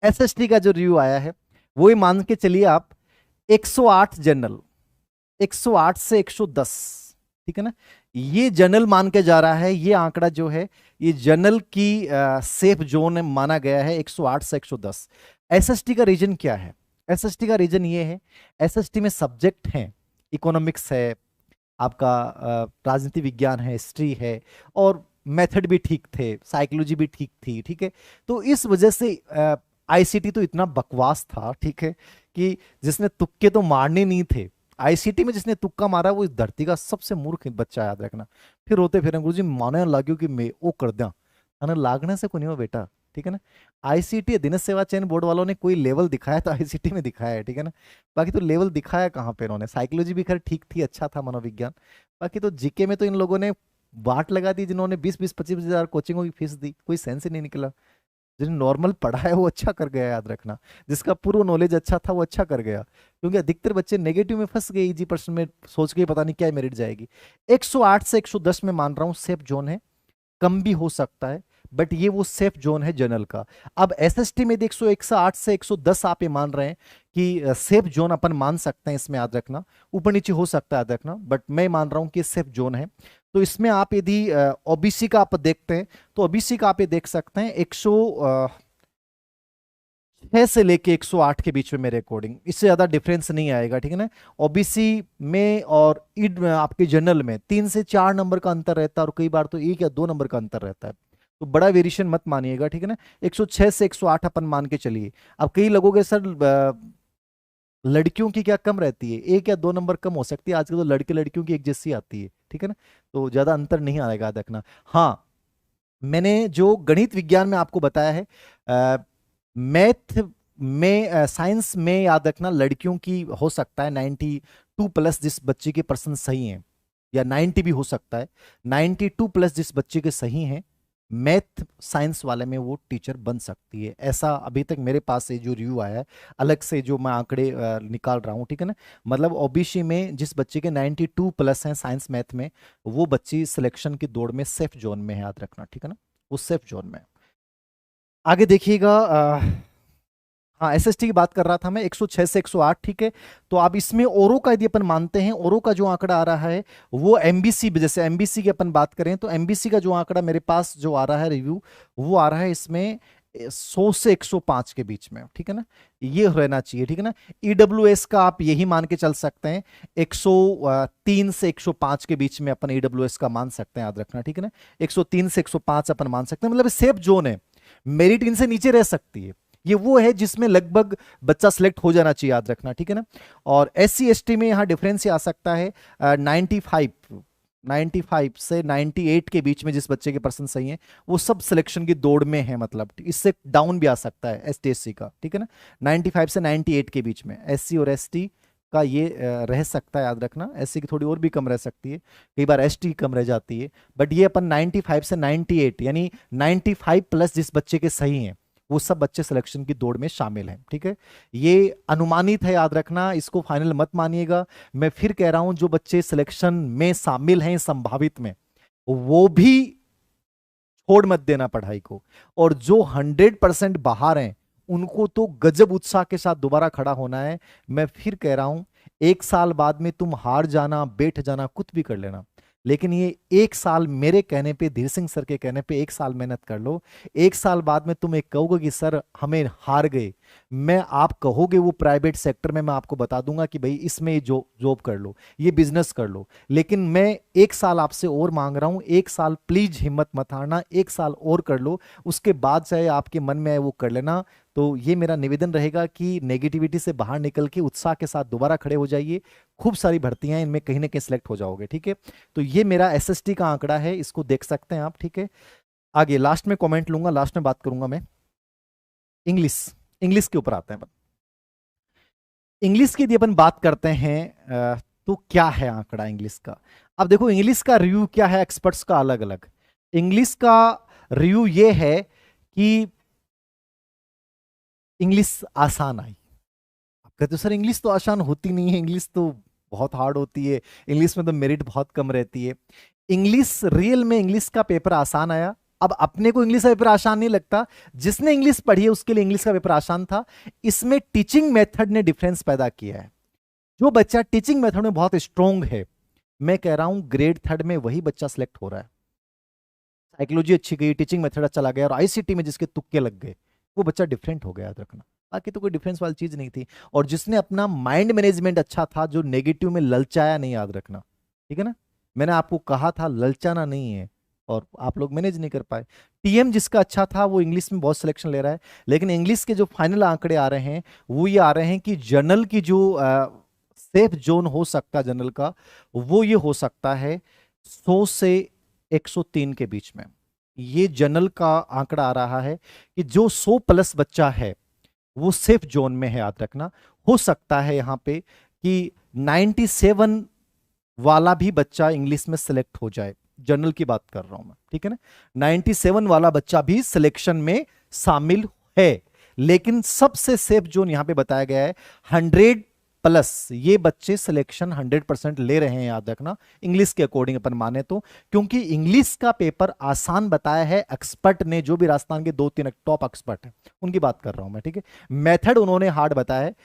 एसएसटी का जो रिव्यू आया है वो ही मान के चलिए आप 108 जनरल, 108 से 110, ठीक है ना, ये जनरल मान के जा रहा है। ये आंकड़ा जो है ये जनरल की सेफ जोन माना गया है 108 से 110। एसएसटी का रीजन क्या है, एसएसटी का रीजन ये है, एसएसटी में सब्जेक्ट हैं, इकोनॉमिक्स है, आपका राजनीति विज्ञान है, हिस्ट्री है, और मेथड भी ठीक थे, साइकोलॉजी भी ठीक थी, ठीक है। तो इस वजह से आईसीटी तो इतना बकवास था, ठीक है, कि जिसने तुक्के तो मारने नहीं थे। आईसीटी में जिसने तुक्का मारा वो इस धरती का सबसे मूर्ख बच्चा, याद रखना। फिर रोते फिर गुरु जी माने लाग्यो कि मैं वो कर दिया, लागने से को नहीं हो बेटा, ठीक है ना। आईसीटी अधीनस्थ सेवा चयन बोर्ड वालों ने कोई लेवल दिखाया तो आईसीटी में दिखाया है, ठीक है ना। बाकी तो लेवल दिखाया कहाँ पे इन्होंने। साइकोलॉजी भी खैर ठीक थी, अच्छा था मनोविज्ञान। बाकी तो जीके में तो इन लोगों ने बाट लगा दी, जिन्होंने 20-20 25,000 कोचिंगों की फीस दी, कोई सेंस ही नहीं निकला। जिन्हें नॉर्मल पढ़ा है वो अच्छा कर गया, याद रखना। जिसका पूर्व नॉलेज अच्छा था वो अच्छा कर गया, क्योंकि अधिकतर बच्चे नेगेटिव में फंस गए, इजी पर्सन में सोच के पता नहीं क्या मेरिट जाएगी। 108 से 110 में मान रहा हूं सेफ जोन है, कम भी हो सकता है, बट ये वो सेफ जोन है जनरल का। अब एसएसटी में 108 से 110 आप ये मान रहे हैं कि सेफ जोन अपन मान सकते हैं, इसमें याद रखना, ऊपर नीचे हो सकता है, याद रखना, बट मैं मान रहा हूं कि सेफ जोन है। तो इसमें आप यदि ओबीसी का आप देखते हैं तो ओबीसी का आप ये देख सकते हैं 106 से लेके 108 के बीच में मेरे अकॉर्डिंग, इससे ज्यादा डिफरेंस नहीं आएगा, ठीक है ना। ओबीसी में और ईड में, आपके जनरल में 3 से 4 नंबर का अंतर रहता है, और कई बार तो 1 या 2 नंबर का अंतर रहता है, तो बड़ा वेरिएशन मत मानिएगा, ठीक है ना। 106 से 108 अपन मान के चलिए। अब कई लोगों के सर लड़कियों की क्या कम रहती है, 1 या 2 नंबर कम हो सकती है, आजकल तो लड़के लड़कियों की एक जैसी आती है, ठीक है ना, तो ज्यादा अंतर नहीं आएगा, याद रखना। हाँ, मैंने जो गणित विज्ञान में आपको बताया है, मैथ में, साइंस में याद रखना लड़कियों की हो सकता है 92 प्लस जिस बच्चे के परसेंट सही हैं, या 90 भी हो सकता है, 92 प्लस जिस बच्चे के सही हैं, मैथ साइंस वाले में वो टीचर बन सकती है। ऐसा अभी तक मेरे पास से जो रिव्यू आया है, अलग से जो मैं आंकड़े निकाल रहा हूँ, ठीक है ना। मतलब ओबीसी में जिस बच्चे के 92 प्लस हैं साइंस मैथ में, वो बच्ची सिलेक्शन की दौड़ में सेफ जोन में है, याद रखना, ठीक है ना, वो सेफ जोन में है। आगे देखिएगा, हाँ एसएसटी की बात कर रहा था मैं, 106 से 108, ठीक है। तो आप इसमें ओरो का यदि अपन मानते हैं, ओरो का जो आंकड़ा आ रहा है वो एमबीसी, जैसे एमबीसी की अपन बात करें तो एमबीसी का जो आंकड़ा मेरे पास जो आ रहा है रिव्यू, वो आ रहा है इसमें 100 से 105 के बीच में, ठीक है ना, ये रहना चाहिए, ठीक है ना। ईडब्ल्यूएस का आप यही मान के चल सकते हैं, 103 से 105 के बीच में अपन ईडब्ल्यूएस का मान सकते हैं, याद रखना, ठीक है ना। 103 से 105 अपन मान सकते हैं, मतलब सेफ जोन है, मेरिट इनसे नीचे रह सकती है, ये वो है जिसमें लगभग बच्चा सिलेक्ट हो जाना चाहिए, याद रखना, ठीक है ना। और एससी एसटी में यहां डिफरेंस आ सकता है 95 से 98 के बीच में जिस बच्चे के परसेंट सही है, वो सब सिलेक्शन की दौड़ में है, मतलब इससे डाउन भी आ सकता है एसटी एससी का, ठीक है ना। 95 से 98 के बीच में एससी और एसटी का ये रह सकता है, याद रखना। एससी की थोड़ी और भी कम रह सकती है, कई बार एसटी कम रह जाती है, बट ये अपन 95 से 98 यानी 95 प्लस जिस बच्चे के सही हैं, वो सब बच्चे सिलेक्शन की दौड़ में शामिल हैं, ठीक है। ये अनुमानित है, याद रखना, इसको फाइनल मत मानिएगा। मैं फिर कह रहा हूं, जो बच्चे सिलेक्शन में शामिल हैं संभावित में, वो भी छोड़ मत देना पढ़ाई को, और जो 100% बाहर हैं उनको तो गजब उत्साह के साथ दोबारा खड़ा होना है। मैं फिर कह रहा हूं, 1 साल बाद में तुम हार जाना, बैठ जाना, कुछ भी कर लेना, लेकिन ये 1 साल मेरे कहने पे, धीर सिंह सर के कहने पे 1 साल मेहनत कर लो। 1 साल बाद में तुम एक कहोगे कि सर हमें हार गए, मैं आप कहोगे वो प्राइवेट सेक्टर में, मैं आपको बता दूंगा कि भाई इसमें जो जॉब कर लो, ये बिजनेस कर लो, लेकिन मैं 1 साल आपसे और मांग रहा हूं। 1 साल प्लीज हिम्मत मत हारना, 1 साल और कर लो, उसके बाद चाहे आपके मन में आए वो कर लेना। तो ये मेरा निवेदन रहेगा कि नेगेटिविटी से बाहर निकल के उत्साह के साथ दोबारा खड़े हो जाइए। खूब सारी भर्तियां, इनमें कहीं ना कहीं सिलेक्ट हो जाओगे, ठीक है। तो ये मेरा एसएसटी का आंकड़ा है, इसको देख सकते हैं आप, ठीक है। आगे लास्ट में कमेंट लूंगा, लास्ट में बात करूंगा मैं। इंग्लिश, इंग्लिश के ऊपर आते हैं अपन। इंग्लिश की यदि अपन बात करते हैं तो क्या है आंकड़ा इंग्लिश का। अब देखो इंग्लिश का रिव्यू क्या है, एक्सपर्ट्स का अलग अलग। इंग्लिश का रिव्यू ये है कि इंग्लिश आसान आई। आप कहते हो सर इंग्लिश तो आसान होती नहीं है, इंग्लिश तो बहुत हार्ड होती है, इंग्लिश में तो मेरिट बहुत कम रहती है। इंग्लिश, रियल में इंग्लिश का पेपर आसान आया। अब अपने को इंग्लिश का पेपर आसान नहीं लगता, जिसने इंग्लिश पढ़ी है उसके लिए इंग्लिश का पेपर आसान था। इसमें टीचिंग मेथड ने डिफरेंस पैदा किया है। जो बच्चा टीचिंग मेथड में बहुत स्ट्रोंग है, मैं कह रहा हूं ग्रेड 3 में वही बच्चा सिलेक्ट हो रहा है। साइकोलॉजी अच्छी गई, टीचिंग मेथड अच्छा लग गया, और आईसीटी में जिसके तुक्के लग गए, वो बच्चा डिफरेंट हो गया, याद रखना। बाकी तो कोई डिफरेंस वाली चीज नहीं थी। और जिसने अपना माइंड मैनेजमेंट अच्छा था, जो नेगेटिव में ललचाया नहीं, याद रखना, ठीक है ना। मैंने आपको कहा था ललचाना नहीं है, और आप लोग मैनेज नहीं कर पाए। टीएम जिसका अच्छा था वो इंग्लिश में बहुत सिलेक्शन ले रहा है, लेकिन इंग्लिश के जो फाइनल आंकड़े आ रहे हैं वो ये आ रहे हैं कि जनरल की जो सेफ जोन हो सकता है जनरल का, वो ये हो सकता है 100 से 103 के बीच में। ये जनरल का आंकड़ा आ रहा है कि जो 100 प्लस बच्चा है वो सेफ जोन में है, याद रखना। हो सकता है यहां पे कि 97 वाला भी बच्चा इंग्लिश में सिलेक्ट हो जाए, जनरल की बात कर रहा हूं मैं, ठीक है ना। 97 वाला बच्चा भी सिलेक्शन में शामिल है, लेकिन सबसे सेफ जोन यहां पे बताया गया है 100 प्लस। ये बच्चे सिलेक्शन 100% ले रहे हैं, याद रखना, इंग्लिश के अकॉर्डिंग अपन माने तो, क्योंकि इंग्लिश का पेपर आसान बताया है एक्सपर्ट ने, जो भी राजस्थान के 2-3 टॉप एक्सपर्ट हैं उनकी बात कर रहा हूं मैं, ठीक है। मेथड उन्होंने हार्ड बताया है।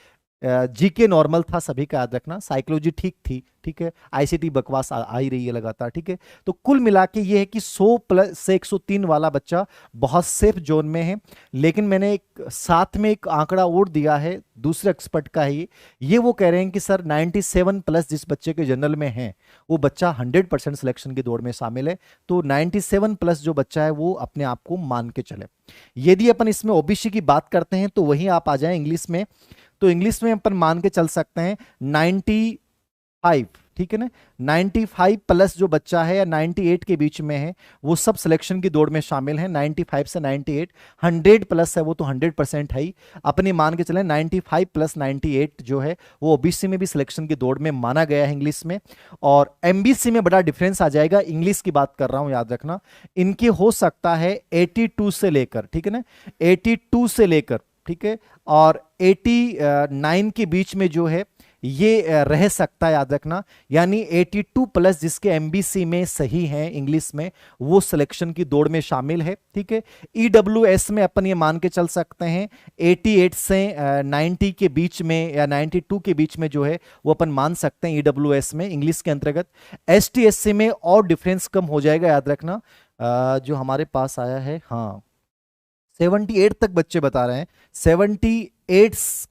जीके नॉर्मल था सभी का, याद रखना। साइकोलॉजी ठीक थी, ठीक है। आईसीटी बकवास आ ही रही है लगातार, ठीक है। तो कुल मिला के ये है कि 100 प्लस से 103 वाला बच्चा बहुत सेफ जोन में है। लेकिन मैंने एक साथ में एक आंकड़ा और दिया है, दूसरे एक्सपर्ट का है ये वो कह रहे हैं कि सर 97 प्लस जिस बच्चे के जनरल में है वो बच्चा 100% सिलेक्शन की दौड़ में शामिल है। तो 97 प्लस जो बच्चा है वो अपने आप को मान के चले। यदि अपन इसमें ओबीसी की बात करते हैं तो वहीं आप आ जाएं इंग्लिश में। तो इंग्लिश में अपन मान के चल सकते हैं 95, ठीक है ना। 95 प्लस जो बच्चा है या 98 के बीच में है वो सब सिलेक्शन की दौड़ में शामिल है। 95 से 98, 100 प्लस है वो तो 100% है ही। अपने मान के चले 95 प्लस 98 जो है वो ओबीसी में भी सिलेक्शन की दौड़ में माना गया है इंग्लिश में। और एमबीसी में बड़ा डिफरेंस आ जाएगा, इंग्लिश की बात कर रहा हूं, याद रखना। इनके हो सकता है 82 से लेकर, ठीक है ना, 82 से लेकर, ठीक है, और 89 के बीच में जो है ये रह सकता है, याद रखना। यानी 82 प्लस जिसके एमबीसी में सही है इंग्लिश में वो सिलेक्शन की दौड़ में शामिल है, ठीक है। ईडब्ल्यूएस में अपन ये मान के चल सकते हैं 88 से 90 के बीच में या 92 के बीच में जो है वो अपन मान सकते हैं ईडब्ल्यूएस में इंग्लिश के अंतर्गत। एसटीएससी में और डिफरेंस कम हो जाएगा, याद रखना। जो हमारे पास आया है, हाँ, 78 तक बच्चे बता रहे हैं, 78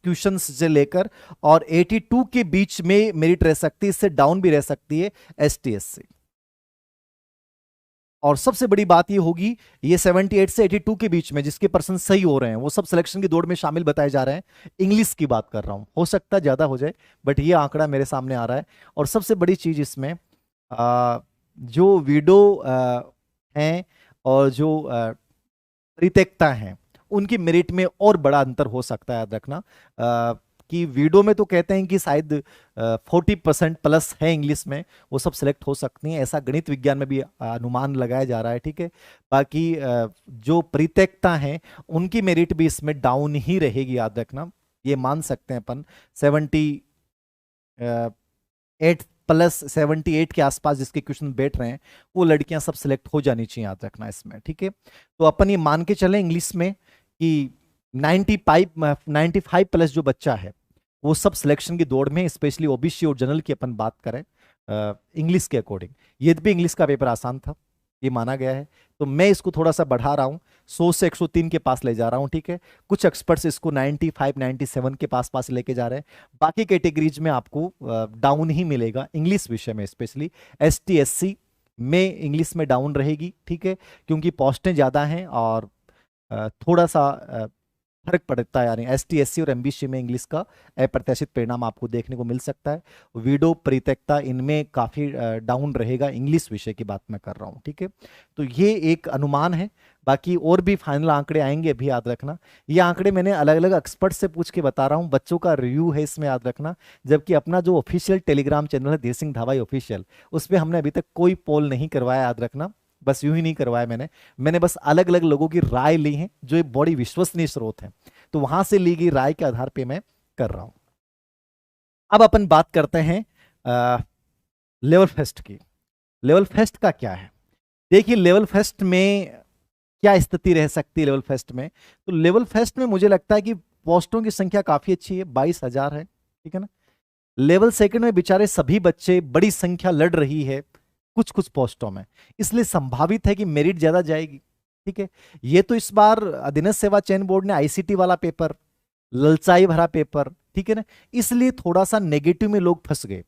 क्वेश्चन से लेकर और 82 के बीच में मेरिट रह सकती है, इससे डाउन भी रह सकती है एसटीएस से। और सबसे बड़ी बात ये होगी, ये 78 से 82 के बीच में जिसके पर्सन सही हो रहे हैं वो सब सिलेक्शन की दौड़ में शामिल बताए जा रहे हैं। इंग्लिश की बात कर रहा हूं, हो सकता है ज्यादा हो जाए बट ये आंकड़ा मेरे सामने आ रहा है। और सबसे बड़ी चीज इसमें जो विडो हैं और जो परित्यक्ता हैं उनकी मेरिट में और बड़ा अंतर हो सकता है, याद रखना। कि वीडो में तो कहते हैं कि शायद 40% प्लस है इंग्लिश में, वो सब सिलेक्ट हो सकती हैं, ऐसा गणित विज्ञान में भी अनुमान लगाया जा रहा है, ठीक है। बाकी जो परित्यक्ता हैं उनकी मेरिट भी इसमें डाउन ही रहेगी, याद रखना। ये मान सकते हैं अपन 78 प्लस 78 के आसपास जिसके क्वेश्चन बैठ रहे हैं वो लड़कियां सब सिलेक्ट हो जानी चाहिए, याद रखना इसमें, ठीक है। तो अपन ये मान के चले इंग्लिश में कि 95 प्लस जो बच्चा है वो सब सिलेक्शन की दौड़ में, स्पेशली ओबीसी और जनरल की अपन बात करें इंग्लिश के अकॉर्डिंग। यद्यपि इंग्लिश का पेपर आसान था ये माना गया है, तो मैं इसको थोड़ा सा बढ़ा रहा हूं, 100 से 103 के पास ले जा रहा हूं, ठीक है। कुछ एक्सपर्ट्स इसको 95 97 के पास लेके जा रहे हैं। बाकी कैटेगरीज में आपको डाउन ही मिलेगा इंग्लिश विषय में, स्पेशली एसटी/एससी में इंग्लिश में डाउन रहेगी, ठीक है, क्योंकि पोस्टें ज़्यादा हैं और थोड़ा सा फर्क पड़ता है। यानी एसटी/एससी और एमबीसी में इंग्लिश का अप्रत्याशित परिणाम आपको देखने को मिल सकता है। विडो परित्यक्ता इनमें काफ़ी डाउन रहेगा, इंग्लिश विषय की बात मैं कर रहा हूँ, ठीक है। तो ये एक अनुमान है, बाकी और भी फाइनल आंकड़े आएंगे, अभी याद रखना। ये आंकड़े मैंने अलग अलग एक्सपर्ट से पूछ के बता रहा हूँ, बच्चों का रिव्यू है इसमें, याद रखना। जबकि अपना जो ऑफिशियल टेलीग्राम चैनल है धीर सिंह धावाई ऑफिशियल, उस पर हमने अभी तक कोई पोल नहीं करवाया, याद रखना। बस यूं ही नहीं करवाया मैंने बस अलग अलग लोगों की राय ली है जो एक बड़ी विश्वसनीय स्रोत है, तो वहां से ली गई राय के आधार पे मैं कर रहा हूं। अब अपन बात करते हैं लेवल फेस्ट की। लेवल फेस्ट का क्या है? देखिए, लेवल फेस्ट में क्या स्थिति रह सकती है लेवल फेस्ट में? तो लेवल फेस्ट में मुझे लगता है कि पोस्टों की संख्या काफी अच्छी है, 22,000 है, ठीक है ना। लेवल सेकंड में बेचारे सभी बच्चे, बड़ी संख्या लड़ रही है कुछ कुछ पोस्टों में, इसलिए संभावित है कि मेरिट ज्यादा जाएगी, ठीक है। ये तो इस बार अधीनस्थ सेवा चयन बोर्ड ने आईसीटी वाला पेपर, ललचाई भरा पेपर, ठीक है ना, इसलिए थोड़ा सा नेगेटिव में लोग फंस गए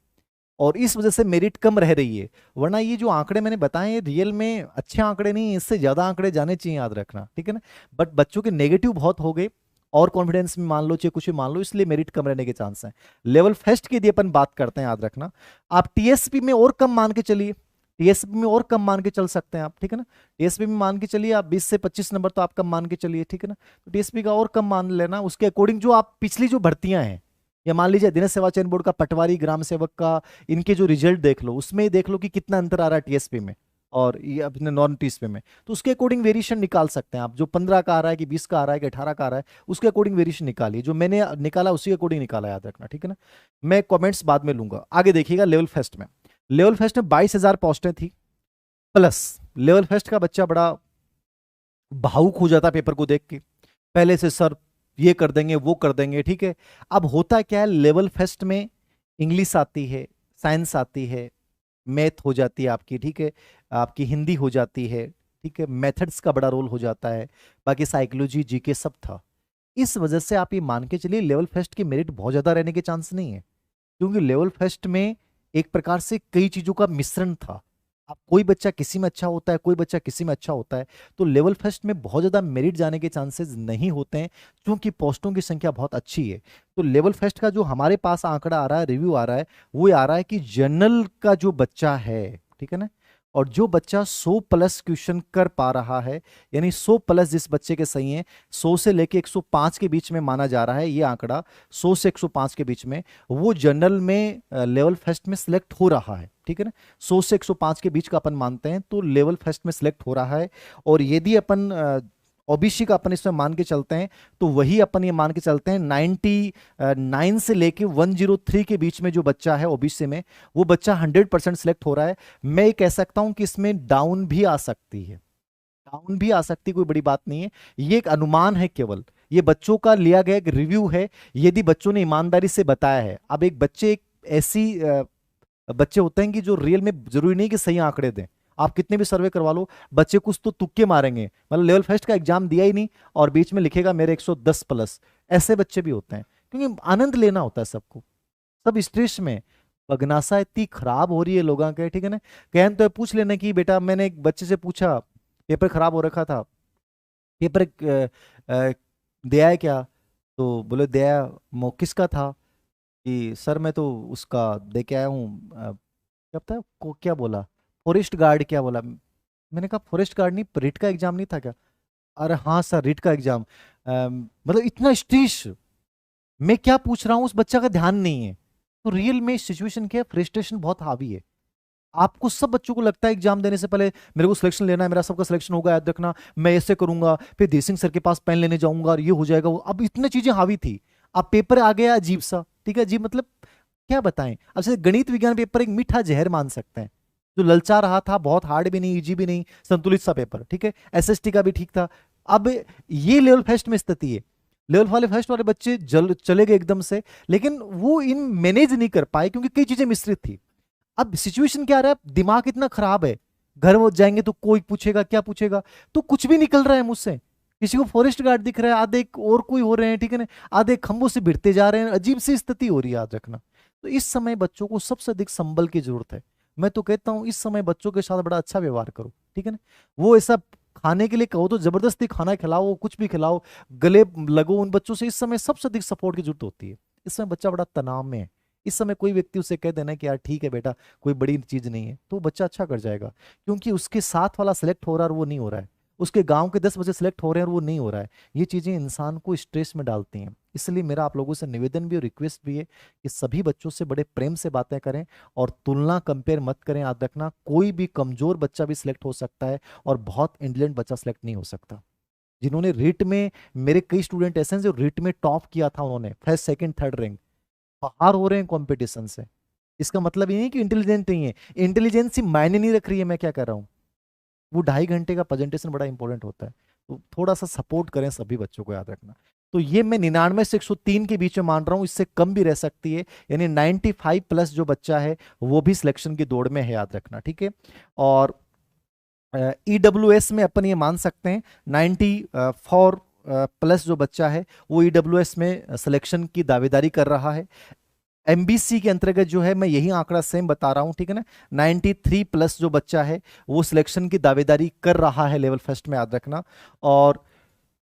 और इस वजह से मेरिट कम रह रही है। वरना ये जो आंकड़े मैंने बताए ये रियल में अच्छे आंकड़े नहीं, इससे ज्यादा आंकड़े जाने चाहिए, याद रखना, ठीक है ना। बट बच्चों के नेगेटिव बहुत हो गए और कॉन्फिडेंस में मान लो चाहे कुछ भी मान लो, इसलिए मेरिट कम रहने के चांस हैं। लेवल फर्स्ट की यदि अपन बात करते हैं, याद रखना, आप टीएसपी में और कम मान के चलिए, टीएसपी में और कम मान के चल सकते हैं आप, ठीक है ना। टीएसपी में मान के चलिए आप 20 से 25 नंबर तो आप कम मान के चलिए, ठीक है ना। तो टीएसपी का और कम मान लेना, उसके अकॉर्डिंग जो आप पिछली जो भर्तियां हैं, या मान लीजिए अधीनस्थ सेवा चयन बोर्ड का पटवारी, ग्राम सेवक का, इनके जो रिजल्ट देख लो, उसमें देख लो कि कितना अंतर आ रहा है टीएसपी में और ये अपने नॉन टीएसपी में, तो उसके अकॉर्डिंग वेरिएशन निकाल सकते हैं आप। जो 15 का आ रहा है कि 20 का आ रहा है कि 18 का आ रहा है, उसके अकॉर्डिंग वेरिएशन निकालिए। जो मैंने निकाला उसी के अकॉर्डिंग निकाला, याद रखना, ठीक है ना। मैं कॉमेंट्स बाद में लूंगा। आगे देखिएगा, लेवल फर्स्ट में 22,000 पोस्टें थी, प्लस लेवल फर्स्ट का बच्चा बड़ा भावुक हो जाता पेपर को देख के, पहले से सर ये कर देंगे वो कर देंगे, ठीक है। अब होता क्या है, लेवल फेस्ट में इंग्लिश आती है, साइंस आती है, मैथ हो जाती है आपकी, ठीक है, आपकी हिंदी हो जाती है, ठीक है, मेथड्स का बड़ा रोल हो जाता है, बाकी साइकोलॉजी जीके सब था। इस वजह से आप ये मान के चलिए लेवल फेस्ट की मेरिट बहुत ज्यादा रहने के चांस नहीं है, क्योंकि लेवल फेस्ट में एक प्रकार से कई चीजों का मिश्रण था। अब कोई बच्चा किसी में अच्छा होता है, कोई बच्चा किसी में अच्छा होता है, तो लेवल फेस्ट में बहुत ज्यादा मेरिट जाने के चांसेस नहीं होते हैं, क्योंकि पोस्टों की संख्या बहुत अच्छी है। तो लेवल फेस्ट का जो हमारे पास आंकड़ा आ रहा है, रिव्यू आ रहा है, वो आ रहा है कि जनरल का जो बच्चा है, ठीक है ना, और जो बच्चा 100 प्लस क्वेश्चन कर पा रहा है, यानी 100 प्लस जिस बच्चे के सही है, 100 से लेके 105 के बीच में माना जा रहा है ये आंकड़ा, 100 से 105 के बीच में, वो जनरल में लेवल फर्स्ट में सिलेक्ट हो रहा है, ठीक है ना। 100 से 105 के बीच का अपन मानते हैं तो लेवल फर्स्ट में सिलेक्ट हो रहा है। और यदि अपन ओबीसी का अपन इसमें मान के चलते हैं, तो वही अपन ये मान के चलते हैं 99 से लेके 103 के बीच में जो बच्चा है ओबीसी में, वो बच्चा 100% सिलेक्ट हो रहा है। मैं ये कह सकता हूं कि इसमें डाउन भी आ सकती है, डाउन भी आ सकती, कोई बड़ी बात नहीं है, ये एक अनुमान है केवल, ये बच्चों का लिया गया एक रिव्यू है, यदि बच्चों ने ईमानदारी से बताया है। अब एक बच्चे एक ऐसी बच्चे होते हैं कि जो रियल में जरूरी नहीं कि सही आंकड़े दें, आप कितने भी सर्वे करवा लो, बच्चे कुछ तो तुक्के मारेंगे, मतलब लेवल फर्स्ट का एग्जाम दिया ही नहीं और बीच में लिखेगा मेरे 110 प्लस, ऐसे बच्चे भी होते हैं, क्योंकि आनंद लेना होता है सबको, सब स्ट्रेस में। बगनासा इतनी खराब हो रही है लोगों के, ठीक है ना। कहन तो पूछ लेना कि बेटा, मैंने एक बच्चे से पूछा पेपर खराब हो रखा था, पेपर दिया है क्या, तो बोले दिया, किसका था, कि सर मैं तो उसका दे के आया हूँ, क्या पता को क्या बोला, फॉरेस्ट गार्ड क्या बोला। मैंने कहा फॉरेस्ट गार्ड नहीं, रिट का एग्जाम नहीं था क्या, अरे हाँ सर रिट का एग्जाम। मतलब इतना स्ट्रेस, मैं क्या पूछ रहा हूँ उस बच्चा का ध्यान नहीं है। तो रियल में सिचुएशन क्या है, फ्रस्ट्रेशन बहुत हावी है। आपको सब बच्चों को लगता है एग्जाम देने से पहले मेरे को सिलेक्शन लेना है, मेरा सबका सिलेक्शन होगा, याद रखना मैं ऐसे करूंगा, फिर देसिंग सर के पास पेन लेने जाऊंगा और ये हो जाएगा वो, अब इतनी चीजें हावी थी। अब पेपर आ गया अजीब सा, ठीक है, अजीब मतलब क्या बताएं। अब जैसे गणित विज्ञान पेपर एक मीठा जहर मान सकते हैं, जो ललचा रहा था, बहुत हार्ड भी नहीं, इजी भी नहीं, संतुलित सा पेपर, ठीक है, एसएसटी का भी ठीक था। अब ये लेवल फर्स्ट में स्थिति है, लेवल वाले फर्स्ट वाले बच्चे चले गए एकदम से, लेकिन वो इन मैनेज नहीं कर पाए क्योंकि कई चीजें मिश्रित थी। अब सिचुएशन क्या आ रहा है, दिमाग इतना खराब है, घर वो जाएंगे तो कोई पूछेगा क्या पूछेगा, तो कुछ भी निकल रहा है मुझसे, किसी को फॉरेस्ट गार्ड दिख रहा है, आधे और कोई हो रहे हैं, ठीक है ना, आधे खंभों से भिड़ते जा रहे हैं, अजीब सी स्थिति हो रही है, याद रखना। तो इस समय बच्चों को सबसे अधिक संबल की जरूरत है। मैं तो कहता हूं इस समय बच्चों के साथ बड़ा अच्छा व्यवहार करो, ठीक है ना। वो ऐसा खाने के लिए कहो तो जबरदस्ती खाना खिलाओ, कुछ भी खिलाओ, गले लगो उन बच्चों से, इस समय सबसे अधिक सपोर्ट की जरूरत होती है। इस समय बच्चा बड़ा तनाव में है, इस समय कोई व्यक्ति उसे कह देना कि यार ठीक है बेटा, कोई बड़ी चीज नहीं है, तो बच्चा अच्छा कर जाएगा, क्योंकि उसके साथ वाला सिलेक्ट हो रहा है और वो नहीं हो रहा है, उसके गांव के 10 बच्चे सिलेक्ट हो रहे हैं और वो नहीं हो रहा है। ये चीजें इंसान को स्ट्रेस में डालती हैं। इसलिए मेरा आप लोगों से निवेदन भी और रिक्वेस्ट भी है कि सभी बच्चों से बड़े प्रेम से बातें करें और तुलना कंपेयर मत करें। याद रखना, कोई भी कमजोर बच्चा भी सिलेक्ट हो सकता है और बहुत इंटेलिजेंट बच्चा सिलेक्ट नहीं हो सकता। जिन्होंने रिट में, मेरे कई स्टूडेंट ऐसे हैं जो रिट में टॉप किया था, उन्होंने फर्स्ट सेकंड थर्ड रैंक, बाहर हो रहे हैं कंपटीशन से। इसका मतलब ये नहीं कि इंटेलिजेंट नहीं है, इंटेलिजेंसी मायने नहीं रख रही है, मैं क्या कर रहा हूँ, वो 2.5 घंटे का प्रेजेंटेशन बड़ा इंपॉर्टेंट होता है। तो थोड़ा सा सपोर्ट करें सभी बच्चों को, याद रखना। तो ये मैं 99 से 103 के बीच में मान रहा हूं, इससे कम भी रह सकती है, यानी 95 प्लस जो बच्चा है वो भी सिलेक्शन की दौड़ में है, याद रखना, ठीक है। और ईडब्ल्यूएस में अपन ये मान सकते हैं 94 प्लस जो बच्चा है वो ईडब्ल्यूएस में सिलेक्शन की दावेदारी कर रहा है। एमबीसी के अंतर्गत जो है, मैं यही आंकड़ा सेम बता रहा हूं, ठीक है ना, 93 प्लस जो बच्चा है वो सिलेक्शन की दावेदारी कर रहा है लेवल फर्स्ट में, याद रखना। और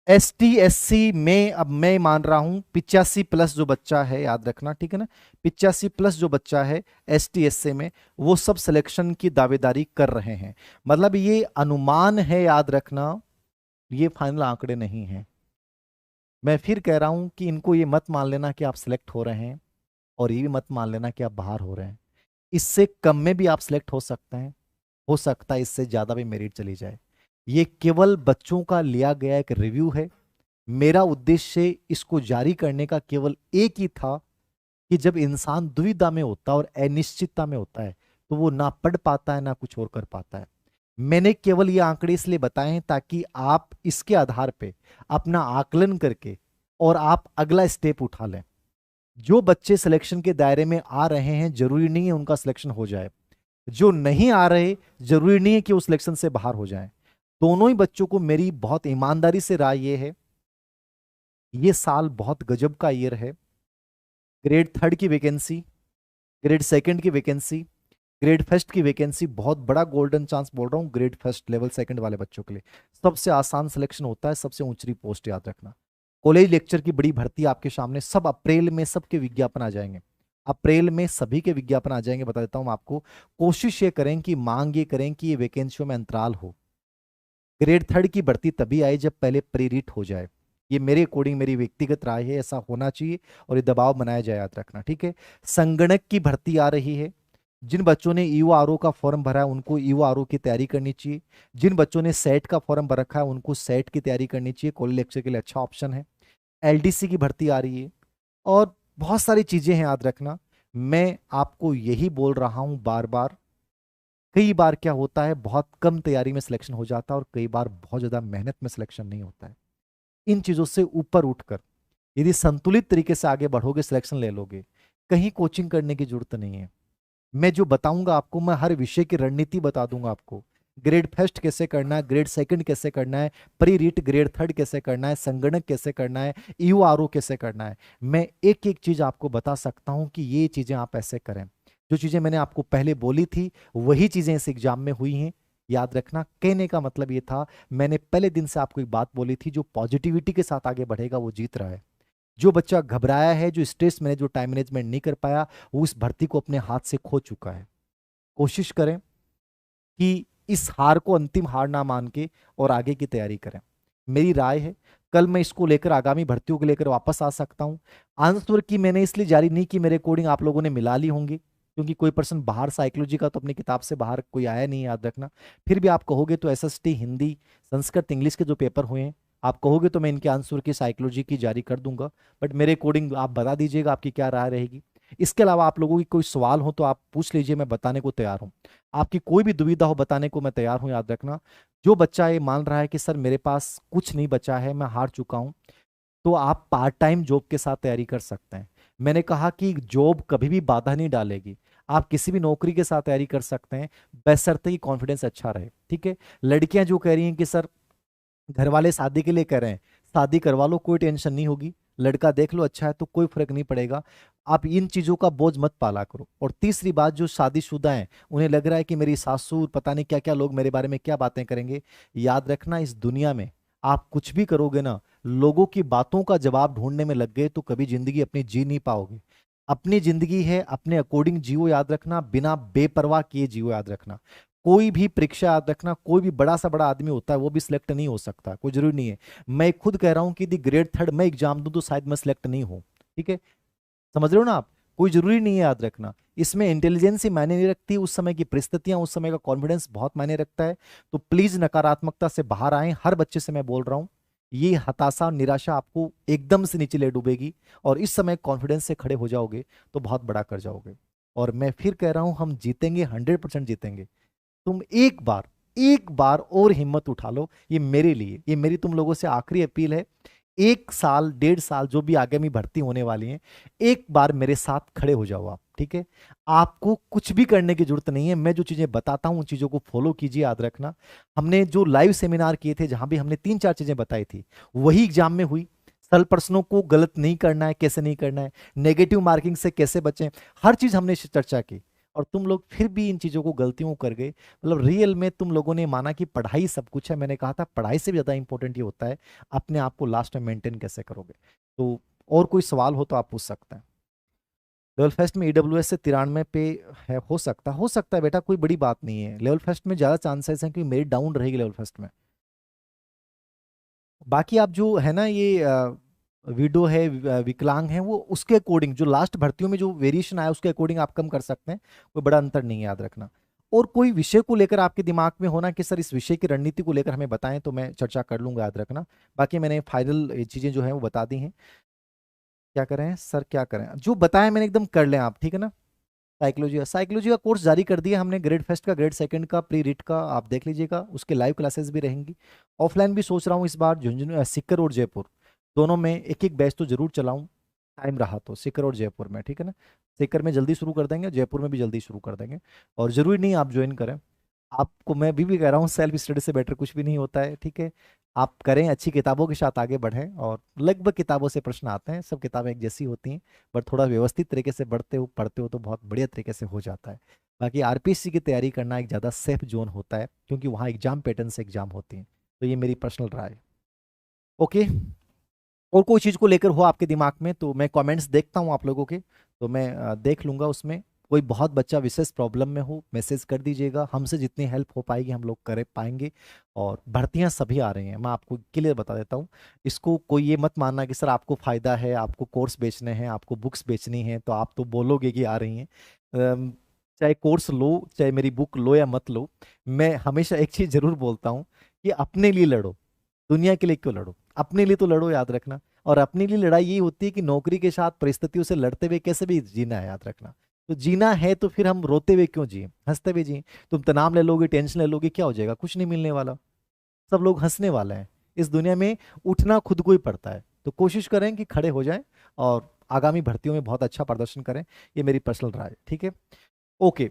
एस टी एस सी में अब मैं मान रहा हूं 85 प्लस जो बच्चा है, याद रखना, ठीक है ना, 85 प्लस जो बच्चा है एस टी एस सी में, वो सब सिलेक्शन की दावेदारी कर रहे हैं। मतलब ये अनुमान है, याद रखना, ये फाइनल आंकड़े नहीं है। मैं फिर कह रहा हूं कि इनको ये मत मान लेना कि आप सिलेक्ट हो रहे हैं, और ये भी मत मान लेना कि आप बाहर हो रहे हैं। इससे कम में भी आप सिलेक्ट हो सकते हैं, हो सकता है इससे ज्यादा भी मेरिट चली जाए। ये केवल बच्चों का लिया गया एक रिव्यू है। मेरा उद्देश्य इसको जारी करने का केवल एक ही था कि जब इंसान दुविधा में होता है और अनिश्चितता में होता है, तो वो ना पढ़ पाता है ना कुछ और कर पाता है। मैंने केवल ये आंकड़े इसलिए बताए हैं ताकि आप इसके आधार पे अपना आकलन करके और आप अगला स्टेप उठा लें। जो बच्चे सिलेक्शन के दायरे में आ रहे हैं जरूरी नहीं है उनका सिलेक्शन हो जाए, जो नहीं आ रहे जरूरी नहीं है कि वो सिलेक्शन से बाहर हो जाएं। दोनों ही बच्चों को मेरी बहुत ईमानदारी से राय ये है, ये साल बहुत गजब का ईयर है। ग्रेड थर्ड की वैकेंसी, ग्रेड सेकंड की वैकेंसी, ग्रेड फर्स्ट की वैकेंसी, बहुत बड़ा गोल्डन चांस बोल रहा हूँ ग्रेड फर्स्ट लेवल सेकंड वाले बच्चों के लिए। सबसे आसान सिलेक्शन होता है, सबसे ऊंची पोस्ट, याद रखना। कॉलेज लेक्चर की बड़ी भर्ती आपके सामने, सब अप्रैल में सबके विज्ञापन आ जाएंगे। अप्रैल में सभी के विज्ञापन आ जाएंगे, बता देता हूं आपको। कोशिश ये करें कि मांग ये करें कि ये वैकेंसियों में अंतराल हो। ग्रेड थर्ड की भर्ती तभी आई जब पहले प्री रीट हो जाए। ये मेरे अकॉर्डिंग मेरी व्यक्तिगत राय है, ऐसा होना चाहिए और ये दबाव बनाया जाए, याद रखना, ठीक है। संगणक की भर्ती आ रही है। जिन बच्चों ने ईओआरओ का फॉर्म भरा है उनको ईओआरओ की तैयारी करनी चाहिए। जिन बच्चों ने सेट का फॉर्म भर रखा है उनको सेट की तैयारी करनी चाहिए, कॉलेज लेक्चर के लिए अच्छा ऑप्शन है। एलडीसी की भर्ती आ रही है और बहुत सारी चीजें हैं, याद रखना। मैं आपको यही बोल रहा हूं बार बार। कई बार क्या होता है, बहुत कम तैयारी में सिलेक्शन हो जाता है और कई बार बहुत ज्यादा मेहनत में सिलेक्शन नहीं होता है। इन चीजों से ऊपर उठकर यदि संतुलित तरीके से आगे बढ़ोगे, सिलेक्शन ले लोगे। कहीं कोचिंग करने की जरूरत नहीं है। मैं जो बताऊंगा आपको, मैं हर विषय की रणनीति बता दूंगा आपको। ग्रेड फर्स्ट कैसे करना है, ग्रेड सेकंड कैसे करना है, प्री रीट ग्रेड थर्ड कैसे करना है, संगणक कैसे करना है, ईओआरओ कैसे करना है। मैं एक एक चीज आपको बता सकता हूं कि ये चीजें आप ऐसे करें। जो चीजें मैंने आपको पहले बोली थी वही चीजें इस एग्जाम में हुई हैं। याद रखना, कहने का मतलब ये था, मैंने पहले दिन से आपको एक बात बोली थी, जो पॉजिटिविटी के साथ आगे बढ़ेगा वो जीत रहा है। जो बच्चा घबराया है, जो स्ट्रेस मैनेज, जो टाइम मैनेजमेंट नहीं कर पाया, वो इस भर्ती को अपने हाथ से खो चुका है। कोशिश करें कि इस हार को अंतिम हार ना मान के और आगे की तैयारी करें। मेरी राय है, कल मैं इसको लेकर आगामी भर्तियों को लेकर वापस आ सकता हूं। आंसर की मैंने इसलिए जारी नहीं की, मेरे कोडिंग आप लोगों ने मिला ली होंगी, क्योंकि कोई पर्सन बाहर साइकोलॉजी का तो अपनी किताब से बाहर कोई आया नहीं, याद रखना। फिर भी आप कहोगे तो एसएसटी हिंदी, संस्कृत, इंग्लिश के जो पेपर हुए हैं, आप कहोगे तो मैं इनके आंसर की साइकोलॉजी की जारी कर दूंगा। बट मेरे कोडिंग आप बता दीजिएगा आपकी क्या राय रहेगी। इसके अलावा आप लोगों की कोई सवाल हो तो आप पूछ लीजिए, मैं बताने को तैयार हूं। आपकी कोई भी दुविधा हो बताने को मैं तैयार हूं, याद रखना। जो बच्चा ये मान रहा है कि सर मेरे पास कुछ नहीं बचा है, मैं हार चुका हूं, तो आप पार्ट टाइम जॉब के साथ तैयारी कर सकते हैं। मैंने कहा कि जॉब कभी भी बाधा नहीं डालेगी, आप किसी भी नौकरी के साथ तैयारी कर सकते हैं, बशर्ते कि कॉन्फिडेंस अच्छा रहे, ठीक है। लड़कियां जो कह रही हैं कि सर घर वाले शादी के लिए कह रहे हैं, शादी करवा लो, कोई टेंशन नहीं होगी, लड़का देख लो अच्छा है तो कोई फर्क नहीं पड़ेगा। आप इन चीजों का बोझ मत पाला करो। और तीसरी बात, जो शादीशुदा हैं उन्हें लग रहा है कि मेरी सासू पता नहीं क्या क्या लोग मेरे बारे में क्या बातें करेंगे, याद रखना, इस दुनिया में आप कुछ भी करोगे ना, लोगों की बातों का जवाब ढूंढने में लग गए तो कभी जिंदगी अपनी जी नहीं पाओगे। अपनी जिंदगी है, अपने अकॉर्डिंग जियो, याद रखना, बिना बेपरवाह किए जियो, याद रखना। कोई भी परीक्षा, याद रखना, कोई भी बड़ा सा बड़ा आदमी होता है वो भी सिलेक्ट नहीं हो सकता, कोई जरूरी नहीं है। मैं खुद कह रहा हूं कि यदि ग्रेड थर्ड मैं एग्जाम दूं तो शायद मैं सिलेक्ट नहीं हूं, ठीक है। समझ रहे हो ना आप, कोई जरूरी नहीं है, याद रखना। इसमें इंटेलिजेंस ही मायने नहीं रखती, उस समय की परिस्थितियां, उस समय का कॉन्फिडेंस बहुत मायने रखता है। तो प्लीज नकारात्मकता से बाहर आए, हर बच्चे से मैं बोल रहा हूं। ये हताशा और निराशा आपको एकदम से नीचे ले डूबेगी और इस समय कॉन्फिडेंस से खड़े हो जाओगे तो बहुत बड़ा कर जाओगे। और मैं फिर कह रहा हूं, हम जीतेंगे, 100% जीतेंगे। तुम एक बार और हिम्मत उठा लो, ये मेरे लिए, ये मेरी तुम लोगों से आखिरी अपील है। एक साल, 1.5 साल जो भी आगामी भर्ती होने वाली है, एक बार मेरे साथ खड़े हो जाओ आप, ठीक है। आपको कुछ भी करने की जरूरत नहीं है, मैं जो चीजें बताता हूं उन चीजों को फॉलो कीजिए, याद रखना। हमने जो लाइव सेमिनार किए थे जहां भी हमने 3-4 चीजें बताई थी वही एग्जाम में हुई। सरल प्रश्नों को गलत नहीं करना है, कैसे नहीं करना है, नेगेटिव मार्किंग से कैसे बचें, हर चीज हमने चर्चा की। और तुम लोग फिर भी इन चीजों को गलतियों कर गए, मतलब रियल में तुम लोगों ने माना कि पढ़ाई सब कुछ है। मैंने कहा था पढ़ाई से भी ज्यादा इंपॉर्टेंट ये होता है अपने आप को लास्ट में मेंटेन कैसे करोगे। तो और कोई सवाल हो तो आप पूछ सकते हैं। लेवल फर्स्ट में ईडब्ल्यूएस से 93 पे है, हो सकता है बेटा, कोई बड़ी बात नहीं है। लेवल फर्स्ट में ज्यादा चांसेस हैं कि मेरिट डाउन रहेगी लेवल फर्स्ट में। बाकी आप जो है ना, ये विडो है, विकलांग है, वो उसके अकॉर्डिंग जो लास्ट भर्तियों में जो वेरिएशन आया उसके अकॉर्डिंग आप कम कर सकते हैं, कोई बड़ा अंतर नहीं है, याद रखना। और कोई विषय को लेकर आपके दिमाग में होना कि सर इस विषय की रणनीति को लेकर हमें बताएं, तो मैं चर्चा कर लूंगा, याद रखना। बाकी मैंने फाइनल चीजें जो है वो बता दी हैं। क्या करें सर, क्या करें, जो बताया मैंने एकदम कर लें आप, ठीक है ना। साइकोलॉजी का कोर्स जारी कर दिया हमने, ग्रेड फर्स्ट का, ग्रेड सेकंड का, प्री रिट का, आप देख लीजिएगा, उसके लाइव क्लासेस भी रहेंगी। ऑफलाइन भी सोच रहा हूँ इस बार, झुंझुनू, सिक्कर और जयपुर दोनों में एक एक बैच तो जरूर चलाऊं, टाइम रहा तो, सीकर और जयपुर में, ठीक है ना। सीकर में जल्दी शुरू कर देंगे, जयपुर में भी जल्दी शुरू कर देंगे। और जरूरी नहीं आप ज्वाइन करें, आपको मैं भी कह रहा हूँ, सेल्फ स्टडी से बेटर कुछ भी नहीं होता है, ठीक है। आप करें, अच्छी किताबों के साथ आगे बढ़ें, और लगभग किताबों से प्रश्न आते हैं, सब किताबें एक जैसी होती हैं, बट थोड़ा व्यवस्थित तरीके से पढ़ते हो तो बहुत बढ़िया तरीके से हो जाता है। बाकी आरपीएससी की तैयारी करना एक ज़्यादा सेफ जोन होता है, क्योंकि वहाँ एग्जाम पैटर्न से एग्जाम होती हैं। तो ये मेरी पर्सनल राय है। ओके। और कोई चीज़ को लेकर हो आपके दिमाग में तो मैं कमेंट्स देखता हूँ आप लोगों के, तो मैं देख लूंगा उसमें। कोई बहुत बच्चा विशेष प्रॉब्लम में हो, मैसेज कर दीजिएगा, हमसे जितनी हेल्प हो पाएगी हम लोग कर पाएंगे। और भर्तियां सभी आ रही हैं, मैं आपको क्लियर बता देता हूँ। इसको कोई ये मत मानना कि सर आपको फ़ायदा है, आपको कोर्स बेचने हैं, आपको बुक्स बेचनी है, तो आप तो बोलोगे कि आ रही हैं। चाहे कोर्स लो, चाहे मेरी बुक लो या मत लो, मैं हमेशा एक चीज़ ज़रूर बोलता हूँ कि अपने लिए लड़ो, दुनिया के लिए क्यों लड़ो, अपने लिए तो लड़ो, याद रखना। और अपने लिए लड़ाई ये होती है कि नौकरी के साथ परिस्थितियों से लड़ते हुए कैसे भी जीना है, याद रखना। तो जीना है तो फिर हम रोते हुए क्यों जिए, हंसते हुए जिए। तुम तनाव ले लोगे, टेंशन ले लोगे, क्या हो जाएगा, कुछ नहीं मिलने वाला। सब लोग हंसने वाले हैं। इस दुनिया में उठना खुद को ही पड़ता है, तो कोशिश करें कि खड़े हो जाएं और आगामी भर्तियों में बहुत अच्छा प्रदर्शन करें। ये मेरी पर्सनल राय है, ठीक है। Okay,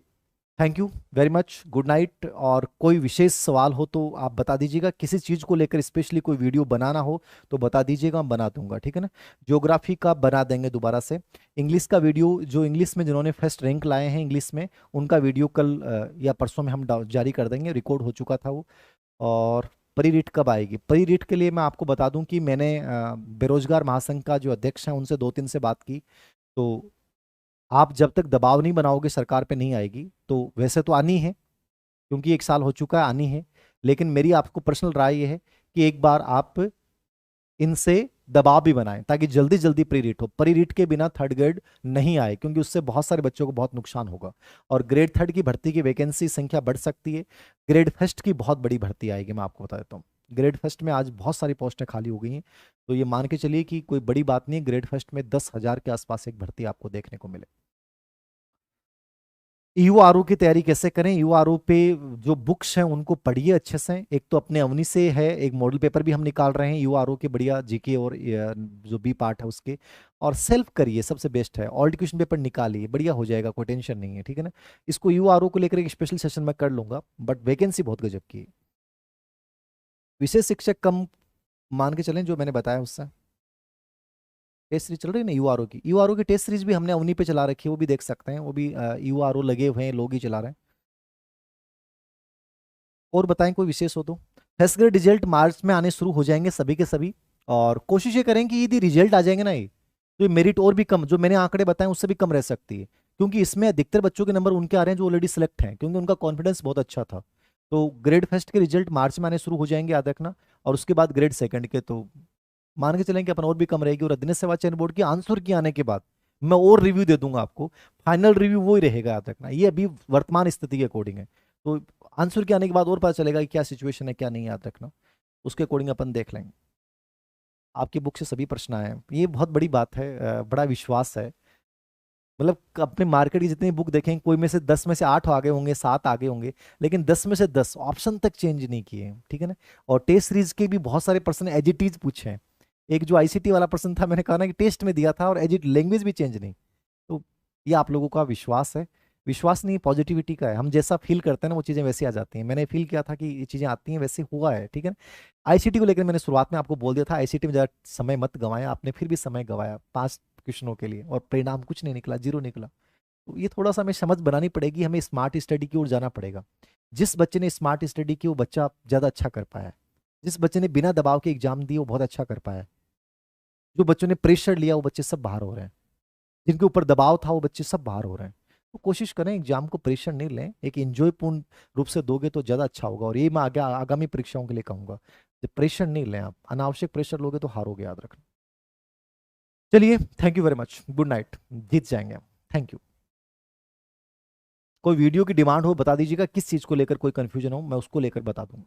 thank you very much, good night. और कोई विशेष सवाल हो तो आप बता दीजिएगा, किसी चीज़ को लेकर स्पेशली कोई वीडियो बनाना हो तो बता दीजिएगा, मैं बना दूंगा, ठीक है ना। ज्योग्राफी का बना देंगे दोबारा से। इंग्लिश का वीडियो, जो इंग्लिश में जिन्होंने फर्स्ट रैंक लाए हैं इंग्लिश में, उनका वीडियो कल या परसों में हम जारी कर देंगे, रिकॉर्ड हो चुका था वो। और परी रीट कब आएगी, परी रीट के लिए मैं आपको बता दूं कि मैंने बेरोजगार महासंघ का जो अध्यक्ष हैं उनसे 2-3 से बात की। तो आप जब तक दबाव नहीं बनाओगे सरकार पे नहीं आएगी। तो वैसे तो आनी है, क्योंकि 1 साल हो चुका है, आनी है। लेकिन मेरी आपको पर्सनल राय ये है कि एक बार आप इनसे दबाव भी बनाएं, ताकि जल्दी जल्दी प्री रीट हो। प्री रीट के बिना थर्ड ग्रेड नहीं आए, क्योंकि उससे बहुत सारे बच्चों को बहुत नुकसान होगा। और ग्रेड थर्ड की भर्ती की वैकेंसी संख्या बढ़ सकती है। ग्रेड फर्स्ट की बहुत बड़ी भर्ती आएगी, मैं आपको बता देता हूँ। ग्रेड फर्स्ट में आज बहुत सारी पोस्टें खाली हो गई हैं, तो ये मान के चलिए कि कोई बड़ी बात नहीं है, ग्रेड फर्स्ट में 10,000 के आसपास एक भर्ती आपको देखने को मिले। यूआरओ की तैयारी कैसे करें, यूआरओ पे जो बुक्स हैं उनको पढ़िए अच्छे से। एक तो अपने अवनी से है, एक मॉडल पेपर भी हम निकाल रहे हैं यूआरओ के, बढ़िया जीके और जो बी पार्ट है उसके। और सेल्फ करिए, सबसे बेस्ट है। ऑल्ट क्वेश्चन पेपर निकालिए, बढ़िया हो जाएगा, कोई टेंशन नहीं है, ठीक है ना। इसको यूआरओ को लेकर एक स्पेशल सेशन मैं कर लूंगा, बट वैकेंसी बहुत गजब की है। विशेष शिक्षक कम मान के चलें, जो मैंने बताया उससे। टेस्ट सीरीज चल रही है ना यूआरओ की टेस्ट सीरीज भी हमने अवनी पे चला रखी है, वो भी देख सकते हैं। वो भी यूआरओ लगे हुए हैं, लोग ही चला रहे हैं। और बताएं कोई विशेष हो तो। फर्स्ट ग्रेड रिजल्ट मार्च में आने शुरू हो जाएंगे सभी के सभी। और कोशिश ये करें कि यदि रिजल्ट आ जाएंगे ना ये, तो ये मेरिट और भी कम, जो मैंने आंकड़े बताए उससे भी कम रह सकती है। क्योंकि इसमें अधिकतर बच्चों के नंबर उनके आ रहे हैं जो ऑलरेडी सिलेक्ट हैं, क्योंकि उनका कॉन्फिडेंस बहुत अच्छा था। तो ग्रेड फर्स्ट के रिजल्ट मार्च में आने शुरू हो जाएंगे, याद रखना। और उसके बाद ग्रेड सेकंड के तो मान के चलें कि अपन और भी कम रहेगी। और अधीनस्थ सेवा चयन बोर्ड की आंसर की आने के बाद मैं और रिव्यू दे दूंगा आपको। फाइनल रिव्यू वो ही रहेगा, याद रखना। ये अभी वर्तमान स्थिति के अकॉर्डिंग है। तो आंसर के आने के बाद और पता चलेगा कि क्या सिचुएशन है क्या नहीं, याद रखना। उसके अकॉर्डिंग अपन देख लेंगे। आपकी बुक से सभी प्रश्न आए हैं, ये बहुत बड़ी बात है, बड़ा विश्वास है। मतलब अपने मार्केट की जितनी बुक देखें, कोई में से 10 में से 8 आगे होंगे, 7 आगे होंगे, लेकिन 10 में से 10 ऑप्शन तक चेंज नहीं किए, ठीक है ना। और टेस्ट सीरीज के भी बहुत सारे प्रश्न एज इट इज पूछे हैं। एक जो आईसीटी वाला प्रश्न था, मैंने कहा ना कि टेस्ट में दिया था, और एज इट लैंग्वेज भी चेंज नहीं। तो ये आप लोगों का विश्वास है। विश्वास नहीं, पॉजिटिविटी का है। हम जैसा फील करते हैं ना वो चीज़ें वैसी आ जाती हैं। मैंने फील किया था कि ये चीज़ें आती हैं, वैसे हुआ है, ठीक है ना। आईसीटी को लेकर मैंने शुरुआत में आपको बोल दिया था, आईसीटी में ज़्यादा समय मत गंवाया, आपने फिर भी समय गंवाया 5 क्वेश्चनों के लिए, और परिणाम कुछ नहीं निकला, 0 निकला। तो ये थोड़ा सा हमें समझ बनानी पड़ेगी, हमें स्मार्ट स्टडी की ओर जाना पड़ेगा। जिस बच्चे ने स्मार्ट स्टडी की वो बच्चा ज़्यादा अच्छा कर पाया है। जिस बच्चे ने बिना दबाव के एग्जाम दिए वो बहुत अच्छा कर पाया है। जो बच्चों ने प्रेशर लिया वो बच्चे सब बाहर हो रहे हैं। जिनके ऊपर दबाव था वो बच्चे सब बाहर हो रहे हैं। तो कोशिश करें एग्जाम को प्रेशर नहीं लें, एक एंजॉय पूर्ण रूप से दोगे तो ज़्यादा अच्छा होगा। और ये मैं आगे आगामी परीक्षाओं के लिए कहूंगा, जब प्रेशर नहीं लें आप, अनावश्यक प्रेशर लोगे तो हारोगे, याद रखना। चलिए, thank you very much, good night. जीत जाएंगे हम। Thank you. कोई वीडियो की डिमांड हो बता दीजिएगा, किस चीज़ को लेकर कोई कंफ्यूजन हो मैं उसको लेकर बता दूंगा।